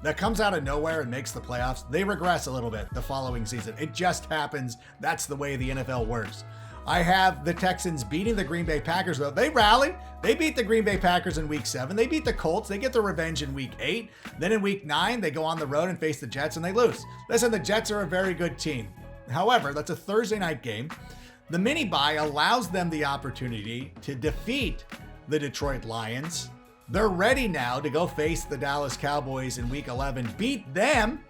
that comes out of nowhere and makes the playoffs, they regress a little bit the following season. It just happens. That's the way the NFL works. I have the Texans beating the Green Bay Packers, though. They rally. They beat the Green Bay Packers in week 7. They beat the Colts. They get their revenge in week 8. Then in week 9, they go on the road and face the Jets, and they lose. Listen, the Jets are a very good team. However, that's a Thursday night game. The mini bye allows them the opportunity to defeat the Detroit Lions. They're ready now to go face the Dallas Cowboys in week 11, beat them,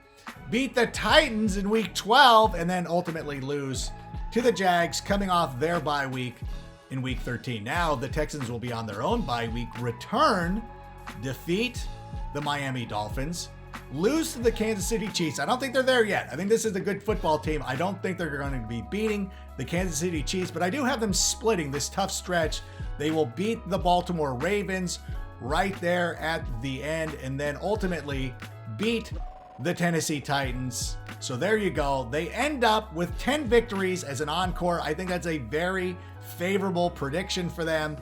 beat the Titans in week 12, and then ultimately lose to the Jags coming off their bye week in week 13. Now the Texans will be on their own bye week, return, defeat the Miami Dolphins, lose to the Kansas City Chiefs. I don't think they're there yet. I think this is a good football team. I don't think they're going to be beating the Kansas City Chiefs, but I do have them splitting this tough stretch. They will beat the Baltimore Ravens right there at the end, and then ultimately beat the Tennessee Titans. So there you go. They end up with 10 victories as an encore. I think that's a very favorable prediction for them.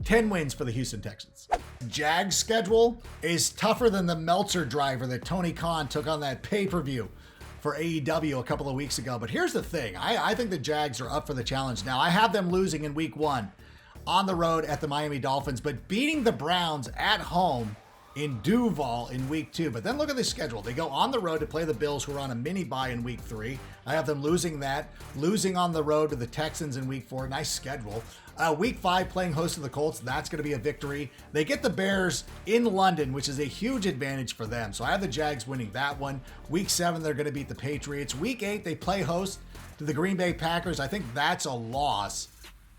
10 wins for the Houston Texans. Jags schedule is tougher than the Meltzer driver that Tony Khan took on that pay-per-view for AEW a couple of weeks ago. But here's the thing. I think the Jags are up for the challenge now. I have them losing in week 1 on the road at the Miami Dolphins, but beating the Browns at home in Duval in week 2. But then look at the schedule. They go on the road to play the Bills, who are on a mini bye in week 3. I have them losing that, losing on the road to the Texans in week 4. Nice schedule. Week 5, playing host to the Colts. That's going to be a victory. They get the Bears in London, which is a huge advantage for them. So I have the Jags winning that one. Week 7, they're going to beat the Patriots. Week 8, they play host to the Green Bay Packers. I think that's a loss,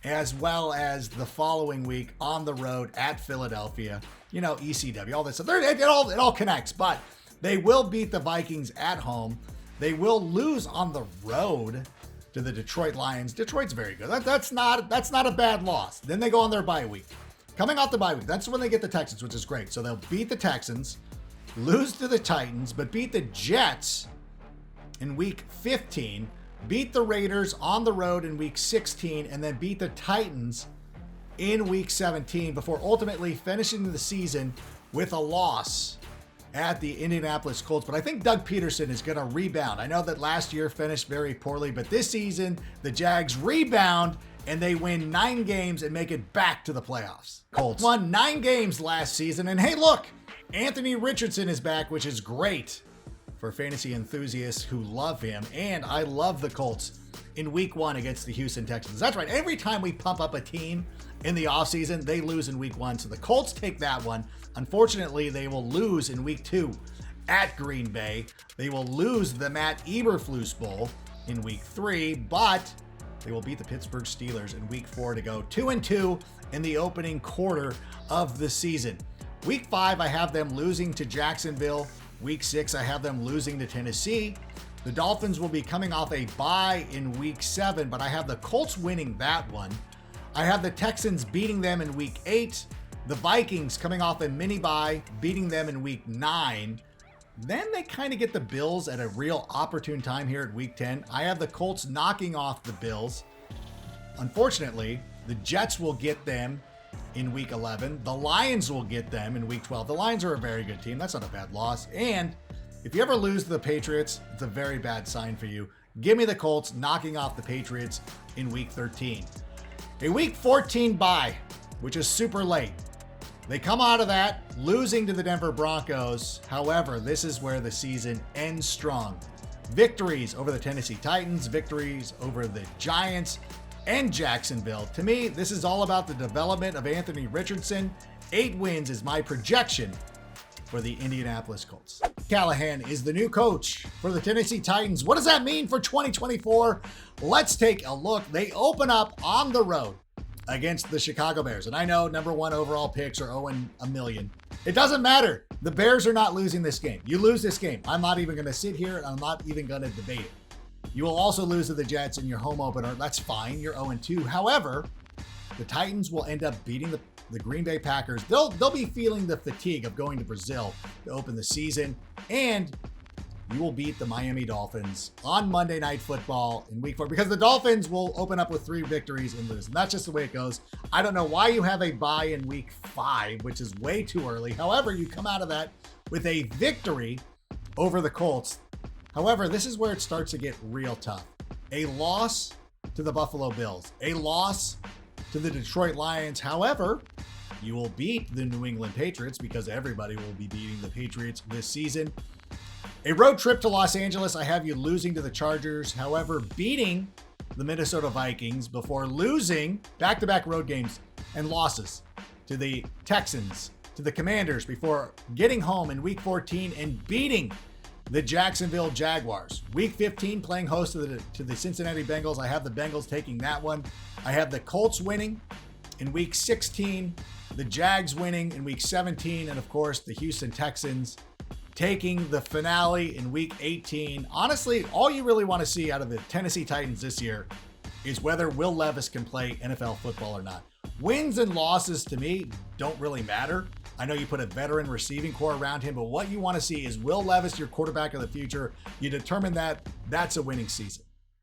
as well as the following week on the road at Philadelphia. You know, ECW, all this stuff. It all connects, but they will beat the Vikings at home. They will lose on the road to the Detroit Lions. Detroit's very good. That's not a bad loss. Then they go on their bye week. Coming off the bye week, that's when they get the Texans, which is great. So they'll beat the Texans, lose to the Titans, but beat the Jets in week 15, beat the Raiders on the road in week 16, and then beat the Titans in week 17 before ultimately finishing the season with a loss at the Indianapolis Colts. But I think Doug Peterson is going to rebound. I know that last year finished very poorly, but this season the Jags rebound and they win 9 games and make it back to the playoffs. Colts won 9 games last season, and hey, look, Anthony Richardson is back, which is great for fantasy enthusiasts who love him. And I love the Colts in week 1 against the Houston Texans. That's right. Every time we pump up a team in the offseason, they lose in week 1. So the Colts take that one. Unfortunately, they will lose in week 2 at Green Bay. They will lose the Matt Eberflus Bowl in week 3, but they will beat the Pittsburgh Steelers in week 4 to go 2-2 in the opening quarter of the season. Week 5, I have them losing to Jacksonville. Week 6, I have them losing to Tennessee. The Dolphins will be coming off a bye in week 7, but I have the Colts winning that one. I have the Texans beating them in week 8. The Vikings coming off a mini bye, beating them in week 9. Then they kind of get the Bills at a real opportune time here at week 10. I have the Colts knocking off the Bills. Unfortunately, the Jets will get them in week 11. The Lions will get them in week 12. The Lions are a very good team. That's not a bad loss. And if you ever lose to the Patriots, it's a very bad sign for you. Give me the Colts knocking off the Patriots in week 13. A week 14 bye, which is super late. They come out of that losing to the Denver Broncos. However, this is where the season ends strong. Victories over the Tennessee Titans, victories over the Giants and Jacksonville. To me, this is all about the development of Anthony Richardson. 8 wins is my projection for the Indianapolis Colts. Callahan is the new coach for the Tennessee Titans. What does that mean for 2024? Let's take a look. They open up on the road against the Chicago Bears. And I know number 1 overall picks are owing $1 million. It doesn't matter. The Bears are not losing this game. You lose this game, I'm not even going to sit here and I'm not even going to debate it. You will also lose to the Jets in your home opener. That's fine. You're 0-2. However, the Titans will end up beating the Green Bay Packers. They'll be feeling the fatigue of going to Brazil to open the season. And you will beat the Miami Dolphins on Monday Night Football in week 4 because the Dolphins will open up with 3 victories and lose. And that's just the way it goes. I don't know why you have a bye in week 5, which is way too early. However, you come out of that with a victory over the Colts. However, this is where it starts to get real tough. A loss to the Buffalo Bills, a loss to the Detroit Lions. However, you will beat the New England Patriots because everybody will be beating the Patriots this season. A road trip to Los Angeles, I have you losing to the Chargers. However, beating the Minnesota Vikings before losing back-to-back road games and losses to the Texans, to the Commanders before getting home in week 14 and beating the Jacksonville Jaguars. Week 15 playing host to the Cincinnati Bengals. I have the Bengals taking that one. I have the Colts winning in week 16, the Jags winning in week 17, and of course the Houston Texans taking the finale in week 18. Honestly, all you really want to see out of the Tennessee Titans this year is whether Will Levis can play NFL football or not. Wins and losses to me don't really matter. I know you put a veteran receiving core around him, but what you want to see is Will Levis your quarterback of the future. You determine that, that's a winning season.